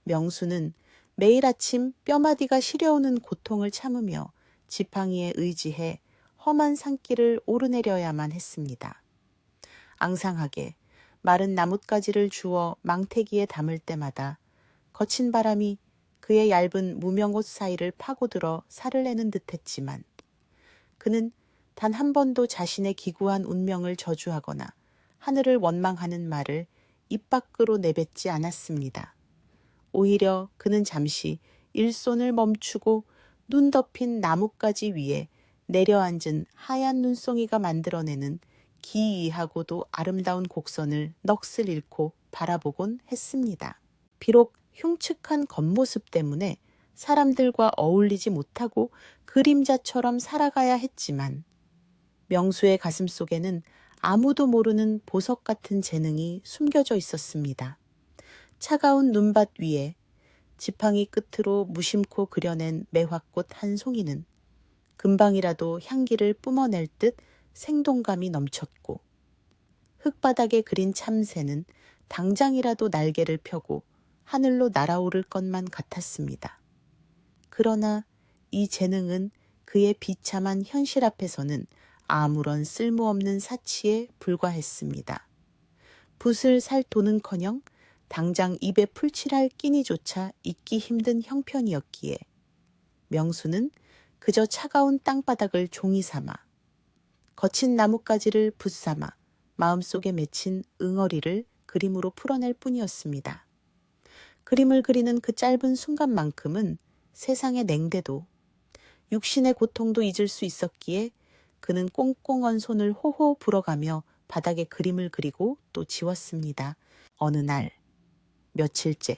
명수는 매일 아침 뼈마디가 시려오는 고통을 참으며 지팡이에 의지해 험한 산길을 오르내려야만 했습니다. 앙상하게 마른 나뭇가지를 주워 망태기에 담을 때마다 거친 바람이 그의 얇은 무명옷 사이를 파고들어 살을 내는 듯했지만, 그는 단 한 번도 자신의 기구한 운명을 저주하거나 하늘을 원망하는 말을 입 밖으로 내뱉지 않았습니다. 오히려 그는 잠시 일손을 멈추고 눈 덮인 나뭇가지 위에 내려앉은 하얀 눈송이가 만들어내는 기이하고도 아름다운 곡선을 넋을 잃고 바라보곤 했습니다. 비록 흉측한 겉모습 때문에 사람들과 어울리지 못하고 그림자처럼 살아가야 했지만, 명수의 가슴 속에는 아무도 모르는 보석 같은 재능이 숨겨져 있었습니다. 차가운 눈밭 위에 지팡이 끝으로 무심코 그려낸 매화꽃 한 송이는 금방이라도 향기를 뿜어낼 듯 생동감이 넘쳤고, 흙바닥에 그린 참새는 당장이라도 날개를 펴고 하늘로 날아오를 것만 같았습니다. 그러나 이 재능은 그의 비참한 현실 앞에서는 아무런 쓸모없는 사치에 불과했습니다. 붓을 살 돈은커녕 당장 입에 풀칠할 끼니조차 있기 힘든 형편이었기에 명수는 그저 차가운 땅바닥을 종이 삼아 거친 나뭇가지를 붓삼아 마음속에 맺힌 응어리를 그림으로 풀어낼 뿐이었습니다. 그림을 그리는 그 짧은 순간만큼은 세상의 냉대도 육신의 고통도 잊을 수 있었기에 그는 꽁꽁 언 손을 호호 불어가며 바닥에 그림을 그리고 또 지웠습니다. 어느 날, 며칠째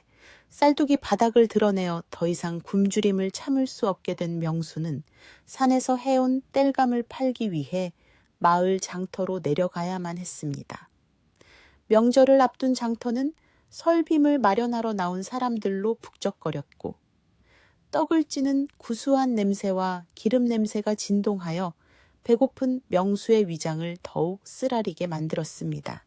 쌀독이 바닥을 드러내어 더 이상 굶주림을 참을 수 없게 된 명수는 산에서 해온 땔감을 팔기 위해 마을 장터로 내려가야만 했습니다. 명절을 앞둔 장터는 설빔을 마련하러 나온 사람들로 북적거렸고, 떡을 찌는 구수한 냄새와 기름 냄새가 진동하여 배고픈 명수의 위장을 더욱 쓰라리게 만들었습니다.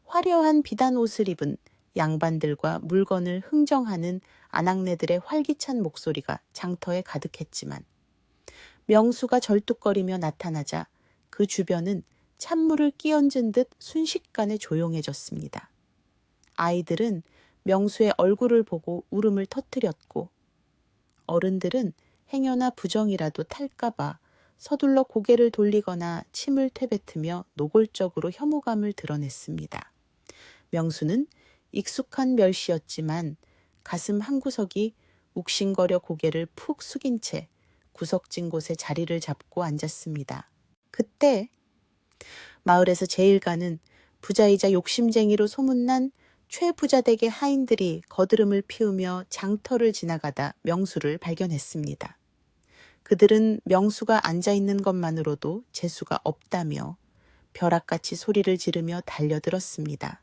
화려한 비단 옷을 입은 양반들과 물건을 흥정하는 아낙네들의 활기찬 목소리가 장터에 가득했지만, 명수가 절뚝거리며 나타나자 그 주변은 찬물을 끼얹은 듯 순식간에 조용해졌습니다. 아이들은 명수의 얼굴을 보고 울음을 터뜨렸고, 어른들은 행여나 부정이라도 탈까봐 서둘러 고개를 돌리거나 침을 퇴뱉으며 노골적으로 혐오감을 드러냈습니다. 명수는 익숙한 멸시였지만 가슴 한구석이 욱신거려 고개를 푹 숙인 채 구석진 곳에 자리를 잡고 앉았습니다. 그때 마을에서 제일 가는 부자이자 욕심쟁이로 소문난 최부자댁의 하인들이 거드름을 피우며 장터를 지나가다 명수를 발견했습니다. 그들은 명수가 앉아있는 것만으로도 재수가 없다며 벼락같이 소리를 지르며 달려들었습니다.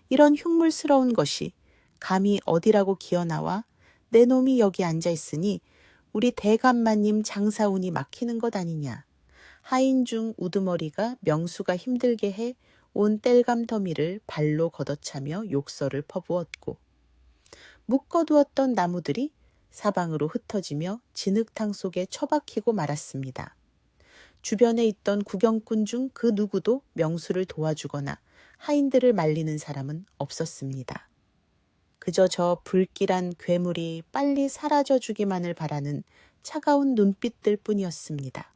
이런 흉물스러운 것이 감히 어디라고 기어나와 내 놈이 여기 앉아있으니 우리 대감마님 장사운이 막히는 것 아니냐. 하인 중 우두머리가 명수가 힘들게 해 온 땔감 더미를 발로 걷어차며 욕설을 퍼부었고, 묶어두었던 나무들이 사방으로 흩어지며 진흙탕 속에 처박히고 말았습니다. 주변에 있던 구경꾼 중 그 누구도 명수를 도와주거나 하인들을 말리는 사람은 없었습니다. 그저 저 불길한 괴물이 빨리 사라져 주기만을 바라는 차가운 눈빛들 뿐이었습니다.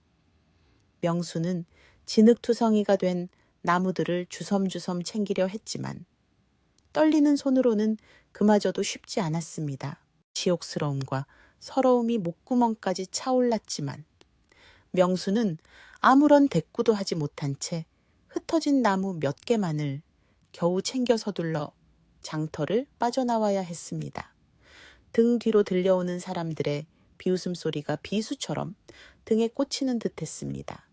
명수는 진흙투성이가 된 나무들을 주섬주섬 챙기려 했지만 떨리는 손으로는 그마저도 쉽지 않았습니다. 지옥스러움과 서러움이 목구멍까지 차올랐지만 명수는 아무런 대꾸도 하지 못한 채 흩어진 나무 몇 개만을 겨우 챙겨 서둘러 장터를 빠져나와야 했습니다. 등 뒤로 들려오는 사람들의 비웃음 소리가 비수처럼 등에 꽂히는 듯 했습니다.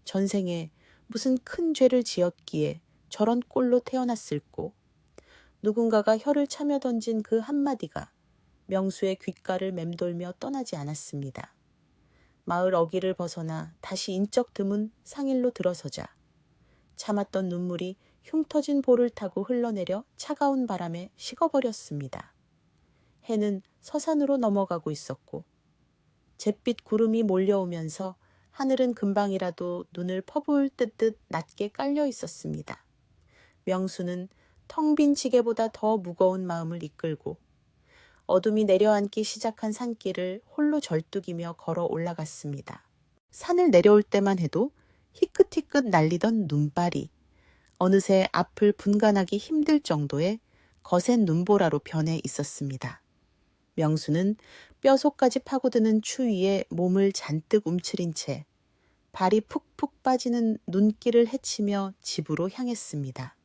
전생에 무슨 큰 죄를 지었기에 저런 꼴로 태어났을꼬. 누군가가 혀를 차며 던진 그 한마디가 명수의 귓가를 맴돌며 떠나지 않았습니다. 마을 어귀를 벗어나 다시 인적 드문 상일로 들어서자 참았던 눈물이 흉터진 볼을 타고 흘러내려 차가운 바람에 식어버렸습니다. 해는 서산으로 넘어가고 있었고 잿빛 구름이 몰려오면서 하늘은 금방이라도 눈을 퍼부을 듯 낮게 깔려 있었습니다. 명수는 텅 빈 지게보다 더 무거운 마음을 이끌고 어둠이 내려앉기 시작한 산길을 홀로 절뚝이며 걸어 올라갔습니다. 산을 내려올 때만 해도 희끗희끗 날리던 눈발이 어느새 앞을 분간하기 힘들 정도의 거센 눈보라로 변해 있었습니다. 명수는 뼈속까지 파고드는 추위에 몸을 잔뜩 움츠린 채 발이 푹푹 빠지는 눈길을 헤치며 집으로 향했습니다.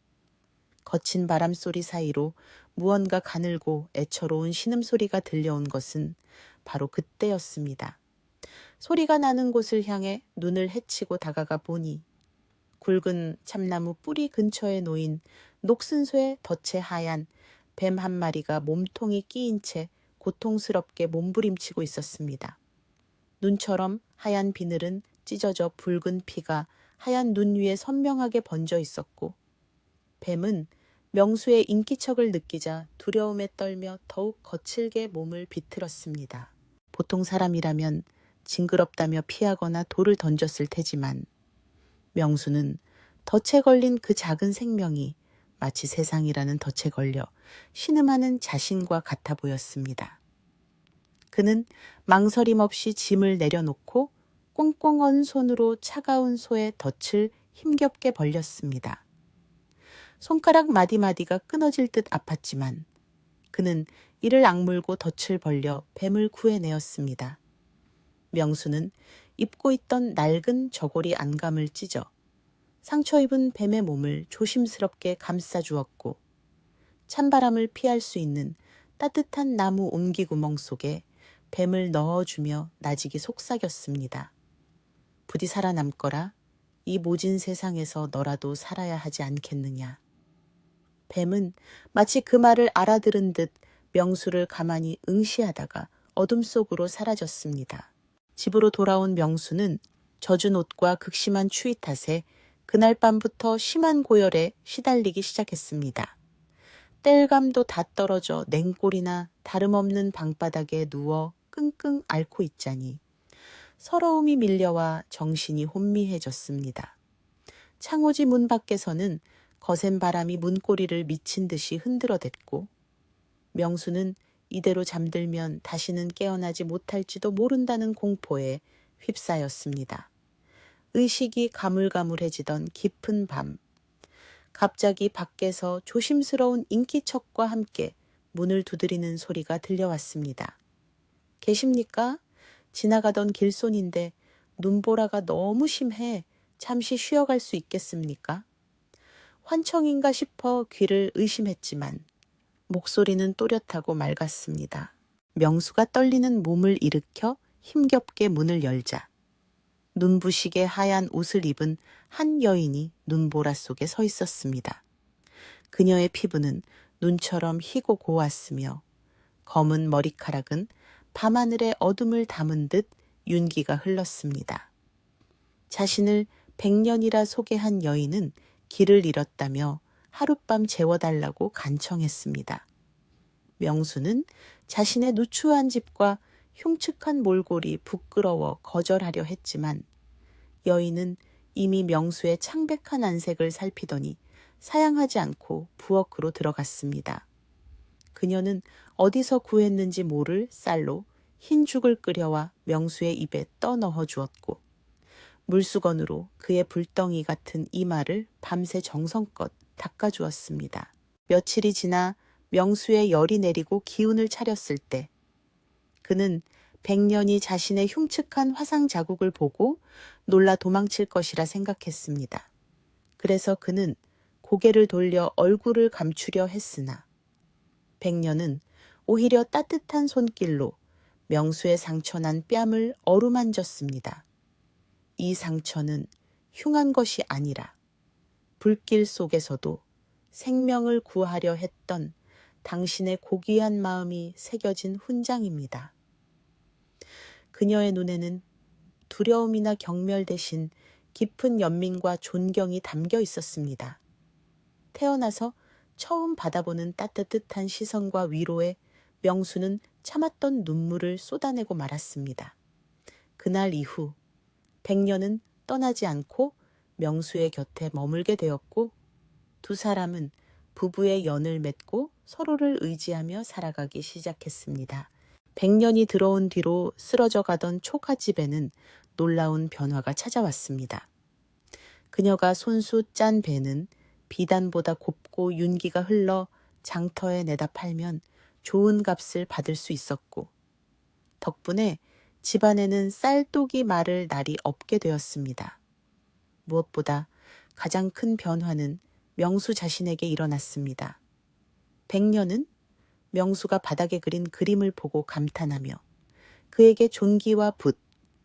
거친 바람소리 사이로 무언가 가늘고 애처로운 신음소리가 들려온 것은 바로 그때였습니다. 소리가 나는 곳을 향해 눈을 헤치고 다가가 보니 굵은 참나무 뿌리 근처에 놓인 녹슨소의 덫에 하얀 뱀 한 마리가 몸통이 끼인 채 고통스럽게 몸부림치고 있었습니다. 눈처럼 하얀 비늘은 찢어져 붉은 피가 하얀 눈 위에 선명하게 번져 있었고 뱀은 명수의 인기척을 느끼자 두려움에 떨며 더욱 거칠게 몸을 비틀었습니다. 보통 사람이라면 징그럽다며 피하거나 돌을 던졌을 테지만 명수는 덫에 걸린 그 작은 생명이 마치 세상이라는 덫에 걸려 신음하는 자신과 같아 보였습니다. 그는 망설임 없이 짐을 내려놓고 꽁꽁 언 손으로 차가운 소의 덫을 힘겹게 벌렸습니다. 손가락 마디마디가 끊어질 듯 아팠지만 그는 이를 악물고 덫을 벌려 뱀을 구해내었습니다. 명수는 입고 있던 낡은 저고리 안감을 찢어 상처 입은 뱀의 몸을 조심스럽게 감싸주었고 찬바람을 피할 수 있는 따뜻한 나무 옹기구멍 속에 뱀을 넣어주며 나직이 속삭였습니다. 부디 살아남거라. 이 모진 세상에서 너라도 살아야 하지 않겠느냐. 뱀은 마치 그 말을 알아들은 듯 명수를 가만히 응시하다가 어둠 속으로 사라졌습니다. 집으로 돌아온 명수는 젖은 옷과 극심한 추위 탓에 그날 밤부터 심한 고열에 시달리기 시작했습니다. 땔감도 다 떨어져 냉골이나 다름없는 방바닥에 누워 끙끙 앓고 있자니 서러움이 밀려와 정신이 혼미해졌습니다. 창호지 문 밖에서는 거센 바람이 문고리를 미친 듯이 흔들어댔고 명수는 이대로 잠들면 다시는 깨어나지 못할지도 모른다는 공포에 휩싸였습니다. 의식이 가물가물해지던 깊은 밤, 갑자기 밖에서 조심스러운 인기척과 함께 문을 두드리는 소리가 들려왔습니다. 계십니까? 지나가던 길손인데 눈보라가 너무 심해 잠시 쉬어갈 수 있겠습니까? 환청인가 싶어 귀를 의심했지만 목소리는 또렷하고 맑았습니다. 명수가 떨리는 몸을 일으켜 힘겹게 문을 열자 눈부시게 하얀 옷을 입은 한 여인이 눈보라 속에 서 있었습니다. 그녀의 피부는 눈처럼 희고 고왔으며 검은 머리카락은 밤하늘의 어둠을 담은 듯 윤기가 흘렀습니다. 자신을 100년이라 소개한 여인은 길을 잃었다며 하룻밤 재워달라고 간청했습니다. 명수는 자신의 누추한 집과 흉측한 몰골이 부끄러워 거절하려 했지만 여인은 이미 명수의 창백한 안색을 살피더니 사양하지 않고 부엌으로 들어갔습니다. 그녀는 어디서 구했는지 모를 쌀로 흰죽을 끓여와 명수의 입에 떠넣어 주었고 물수건으로 그의 불덩이 같은 이마를 밤새 정성껏 닦아주었습니다. 며칠이 지나 명수의 열이 내리고 기운을 차렸을 때 그는 100년이 자신의 흉측한 화상 자국을 보고 놀라 도망칠 것이라 생각했습니다. 그래서 그는 고개를 돌려 얼굴을 감추려 했으나 백년은 오히려 따뜻한 손길로 명수의 상처난 뺨을 어루만졌습니다. 이 상처는 흉한 것이 아니라 불길 속에서도 생명을 구하려 했던 당신의 고귀한 마음이 새겨진 훈장입니다. 그녀의 눈에는 두려움이나 경멸 대신 깊은 연민과 존경이 담겨 있었습니다. 태어나서 처음 받아보는 따뜻한 시선과 위로에 명수는 참았던 눈물을 쏟아내고 말았습니다. 그날 이후 백년은 떠나지 않고 명수의 곁에 머물게 되었고 두 사람은 부부의 연을 맺고 서로를 의지하며 살아가기 시작했습니다. 백년이 들어온 뒤로 쓰러져 가던 초가집에는 놀라운 변화가 찾아왔습니다. 그녀가 손수 짠 배는 비단보다 곱고 윤기가 흘러 장터에 내다 팔면 좋은 값을 받을 수 있었고 덕분에 집안에는 쌀독이 마를 날이 없게 되었습니다. 무엇보다 가장 큰 변화는 명수 자신에게 일어났습니다. 백년은 명수가 바닥에 그린 그림을 보고 감탄하며 그에게 종기와 붓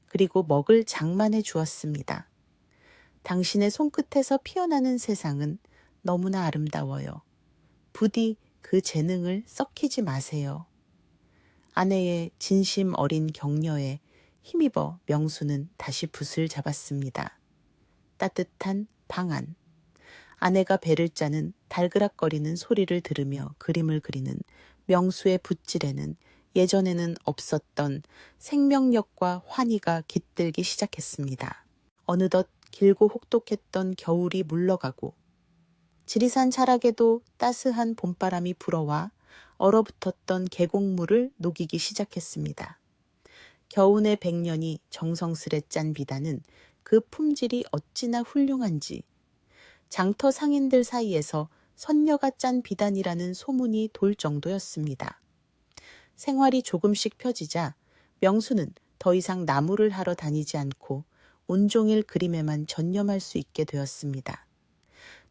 그리고 먹을 장만해 주었습니다. 당신의 손끝에서 피어나는 세상은 너무나 아름다워요. 부디 그 재능을 썩히지 마세요. 아내의 진심 어린 격려에 힘입어 명수는 다시 붓을 잡았습니다. 따뜻한 방 안. 아내가 배를 짜는 달그락거리는 소리를 들으며 그림을 그리는 명수의 붓질에는 예전에는 없었던 생명력과 환희가 깃들기 시작했습니다. 어느덧 길고 혹독했던 겨울이 물러가고 지리산 자락에도 따스한 봄바람이 불어와 얼어붙었던 계곡물을 녹이기 시작했습니다. 겨우내 백년이 정성스레 짠 비단은 그 품질이 어찌나 훌륭한지 장터 상인들 사이에서 선녀가 짠 비단이라는 소문이 돌 정도였습니다. 생활이 조금씩 펴지자 명수는 더 이상 나무를 하러 다니지 않고 온종일 그림에만 전념할 수 있게 되었습니다.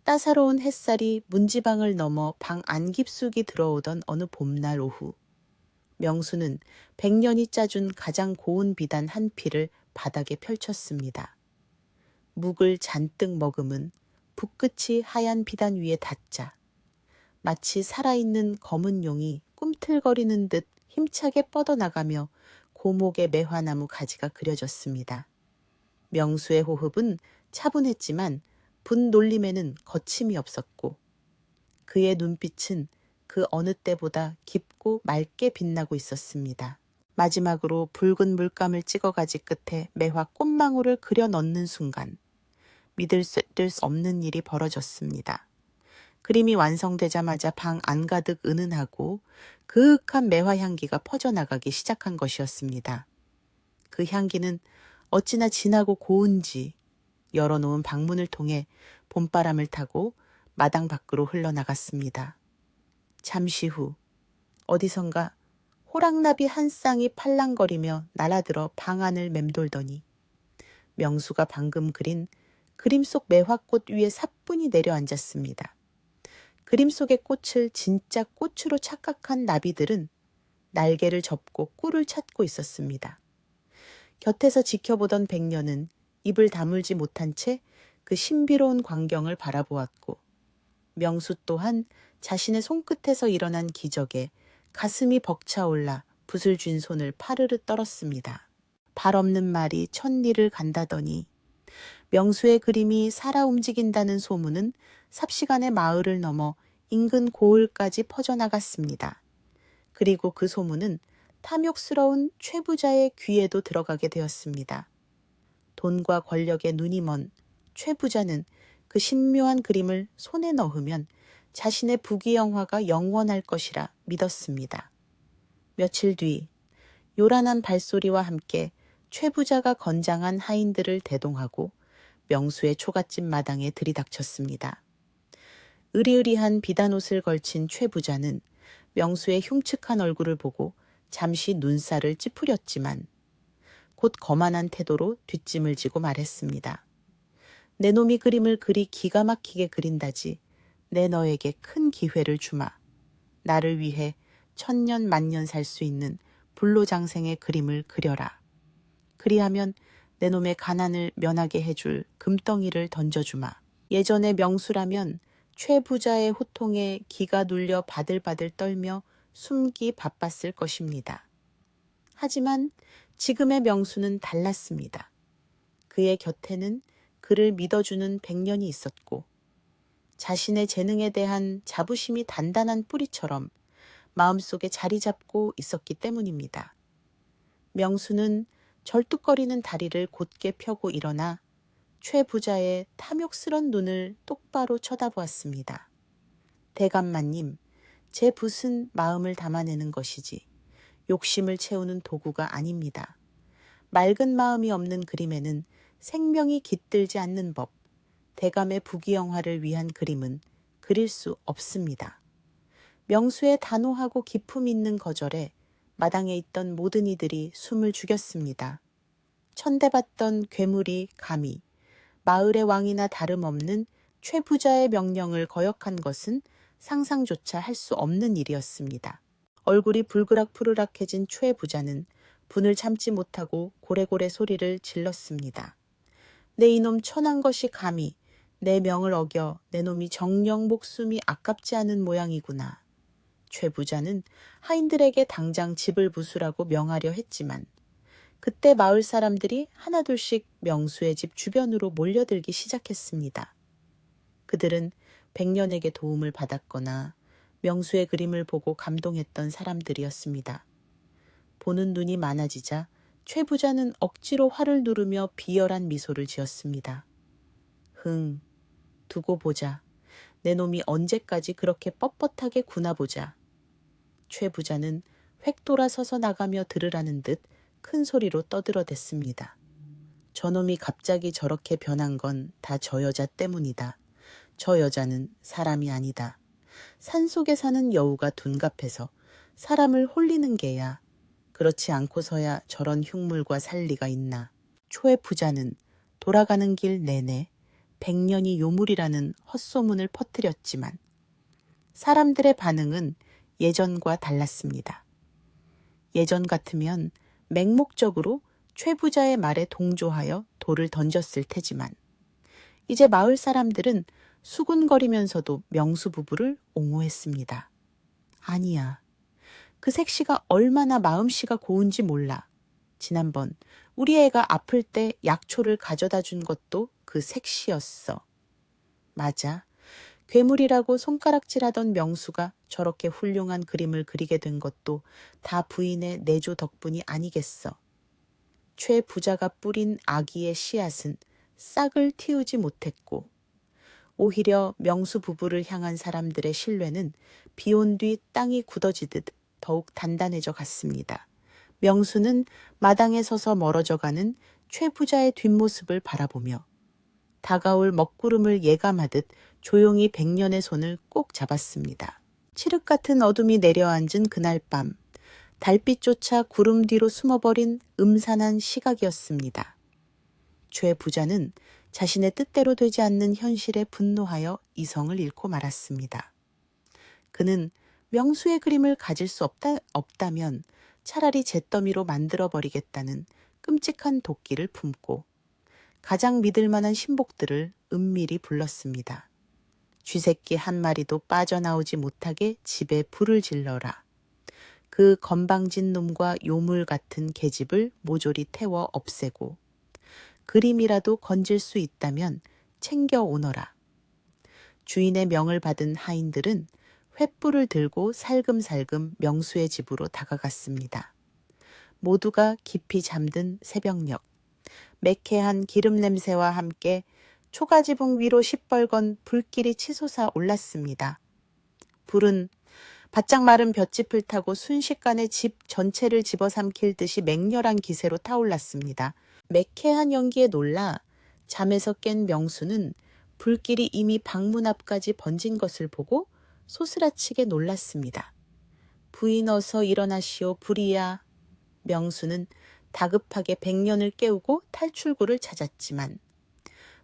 따사로운 햇살이 문지방을 넘어 방 안깊숙이 들어오던 어느 봄날 오후 명수는 백년이 짜준 가장 고운 비단 한 필을 바닥에 펼쳤습니다. 묵을 잔뜩 머금은 붓끝이 하얀 비단 위에 닿자 마치 살아있는 검은 용이 꿈틀거리는 듯 힘차게 뻗어나가며 고목의 매화나무 가지가 그려졌습니다. 명수의 호흡은 차분했지만 분놀림에는 거침이 없었고 그의 눈빛은 그 어느 때보다 깊고 맑게 빛나고 있었습니다. 마지막으로 붉은 물감을 찍어가지 끝에 매화 꽃망울을 그려 넣는 순간 믿을 수 없는 일이 벌어졌습니다. 그림이 완성되자마자 방 안가득 은은하고 그윽한 매화 향기가 퍼져나가기 시작한 것이었습니다. 그 향기는 어찌나 진하고 고운지 열어놓은 방문을 통해 봄바람을 타고 마당 밖으로 흘러나갔습니다. 잠시 후 어디선가 호랑나비 한 쌍이 팔랑거리며 날아들어 방 안을 맴돌더니 명수가 방금 그린 그림 속 매화꽃 위에 사뿐히 내려앉았습니다. 그림 속의 꽃을 진짜 꽃으로 착각한 나비들은 날개를 접고 꿀을 찾고 있었습니다. 곁에서 지켜보던 백년은 입을 다물지 못한 채 그 신비로운 광경을 바라보았고 명수 또한 자신의 손끝에서 일어난 기적에 가슴이 벅차올라 붓을 쥔 손을 파르르 떨었습니다. 발 없는 말이 천리를 간다더니 명수의 그림이 살아 움직인다는 소문은 삽시간에 마을을 넘어 인근 고을까지 퍼져나갔습니다. 그리고 그 소문은 탐욕스러운 최부자의 귀에도 들어가게 되었습니다. 돈과 권력에 눈이 먼 최부자는 그 신묘한 그림을 손에 넣으면 자신의 부귀영화가 영원할 것이라 믿었습니다. 며칠 뒤 요란한 발소리와 함께 최부자가 건장한 하인들을 대동하고 명수의 초가집 마당에 들이닥쳤습니다. 으리으리한 비단옷을 걸친 최부자는 명수의 흉측한 얼굴을 보고 잠시 눈살을 찌푸렸지만 곧 거만한 태도로 뒷짐을 지고 말했습니다. 내 놈이 그림을 그리 기가 막히게 그린다지 내 너에게 큰 기회를 주마. 나를 위해 천년 만년 살 수 있는 불로장생의 그림을 그려라. 그리하면 내 놈의 가난을 면하게 해줄 금덩이를 던져주마. 예전의 명수라면 최 부자의 호통에 기가 눌려 바들바들 떨며 숨기 바빴을 것입니다. 하지만 지금의 명수는 달랐습니다. 그의 곁에는 그를 믿어주는 백년이 있었고 자신의 재능에 대한 자부심이 단단한 뿌리처럼 마음속에 자리 잡고 있었기 때문입니다. 명수는 절뚝거리는 다리를 곧게 펴고 일어나 최 부자의 탐욕스런 눈을 똑바로 쳐다보았습니다. 대감마님, 제 붓은 마음을 담아내는 것이지 욕심을 채우는 도구가 아닙니다. 맑은 마음이 없는 그림에는 생명이 깃들지 않는 법, 대감의 부귀영화를 위한 그림은 그릴 수 없습니다. 명수의 단호하고 기품 있는 거절에 마당에 있던 모든 이들이 숨을 죽였습니다. 천대받던 괴물이 감히 마을의 왕이나 다름없는 최 부자의 명령을 거역한 것은 상상조차 할 수 없는 일이었습니다. 얼굴이 불그락푸르락해진 최 부자는 분을 참지 못하고 고래고래 소리를 질렀습니다. 내 이놈 천한 것이 감히 내 명을 어겨 내 놈이 정녕 목숨이 아깝지 않은 모양이구나. 최 부자는 하인들에게 당장 집을 부수라고 명하려 했지만 그때 마을 사람들이 하나둘씩 명수의 집 주변으로 몰려들기 시작했습니다. 그들은 백년에게 도움을 받았거나 명수의 그림을 보고 감동했던 사람들이었습니다. 보는 눈이 많아지자 최 부자는 억지로 화를 누르며 비열한 미소를 지었습니다. 흥, 두고 보자. 내 놈이 언제까지 그렇게 뻣뻣하게 구나보자. 최 부자는 획 돌아서서 나가며 들으라는 듯 큰 소리로 떠들어댔습니다. 저놈이 갑자기 저렇게 변한 건 다 저 여자 때문이다. 저 여자는 사람이 아니다. 산속에 사는 여우가 둔갑해서 사람을 홀리는 게야. 그렇지 않고서야 저런 흉물과 살리가 있나. 초의 부자는 돌아가는 길 내내 백년이 요물이라는 헛소문을 퍼뜨렸지만 사람들의 반응은 예전과 달랐습니다. 예전 같으면 맹목적으로 최 부자의 말에 동조하여 돌을 던졌을 테지만 이제 마을 사람들은 수군거리면서도 명수 부부를 옹호했습니다. 아니야. 그 색시가 얼마나 마음씨가 고운지 몰라. 지난번 우리 애가 아플 때 약초를 가져다 준 것도 그 색시였어. 맞아. 괴물이라고 손가락질하던 명수가 저렇게 훌륭한 그림을 그리게 된 것도 다 부인의 내조 덕분이 아니겠어. 최 부자가 뿌린 악의의 씨앗은 싹을 틔우지 못했고 오히려 명수 부부를 향한 사람들의 신뢰는 비온 뒤 땅이 굳어지듯 더욱 단단해져 갔습니다. 명수는 마당에 서서 멀어져가는 최 부자의 뒷모습을 바라보며 다가올 먹구름을 예감하듯 조용히 백년의 손을 꼭 잡았습니다. 칠흑 같은 어둠이 내려앉은 그날 밤, 달빛조차 구름 뒤로 숨어버린 음산한 시각이었습니다. 최 부자는 자신의 뜻대로 되지 않는 현실에 분노하여 이성을 잃고 말았습니다. 그는 명수의 그림을 가질 수 없다면 차라리 잿더미로 만들어버리겠다는 끔찍한 도끼를 품고 가장 믿을 만한 신복들을 은밀히 불렀습니다. 쥐새끼 한 마리도 빠져나오지 못하게 집에 불을 질러라. 그 건방진 놈과 요물 같은 계집을 모조리 태워 없애고 그림이라도 건질 수 있다면 챙겨 오너라. 주인의 명을 받은 하인들은 횃불을 들고 살금살금 명수의 집으로 다가갔습니다. 모두가 깊이 잠든 새벽녘, 매캐한 기름 냄새와 함께 초가지붕 위로 시뻘건 불길이 치솟아 올랐습니다. 불은 바짝 마른 볏짚을 타고 순식간에 집 전체를 집어삼킬 듯이 맹렬한 기세로 타올랐습니다. 매캐한 연기에 놀라 잠에서 깬 명수는 불길이 이미 방문 앞까지 번진 것을 보고 소스라치게 놀랐습니다. 부인 어서 일어나시오 불이야. 명수는 다급하게 백년을 깨우고 탈출구를 찾았지만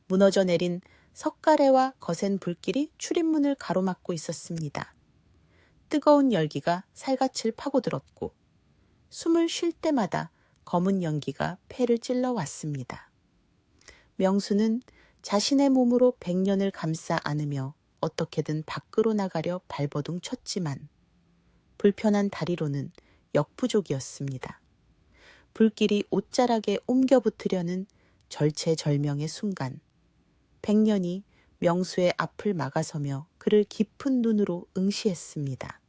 무너져 내린 석가래와 거센 불길이 출입문을 가로막고 있었습니다. 뜨거운 열기가 살갗을 파고들었고 숨을 쉴 때마다 검은 연기가 폐를 찔러왔습니다. 명수는 자신의 몸으로 백년을 감싸 안으며 어떻게든 밖으로 나가려 발버둥 쳤지만 불편한 다리로는 역부족이었습니다. 불길이 옷자락에 옮겨 붙으려는 절체절명의 순간 백년이 명수의 앞을 막아서며 그를 깊은 눈으로 응시했습니다.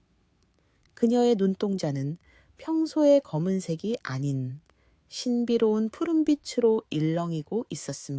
그녀의 눈동자는 평소의 검은색이 아닌 신비로운 푸른빛으로 일렁이고 있었습니다.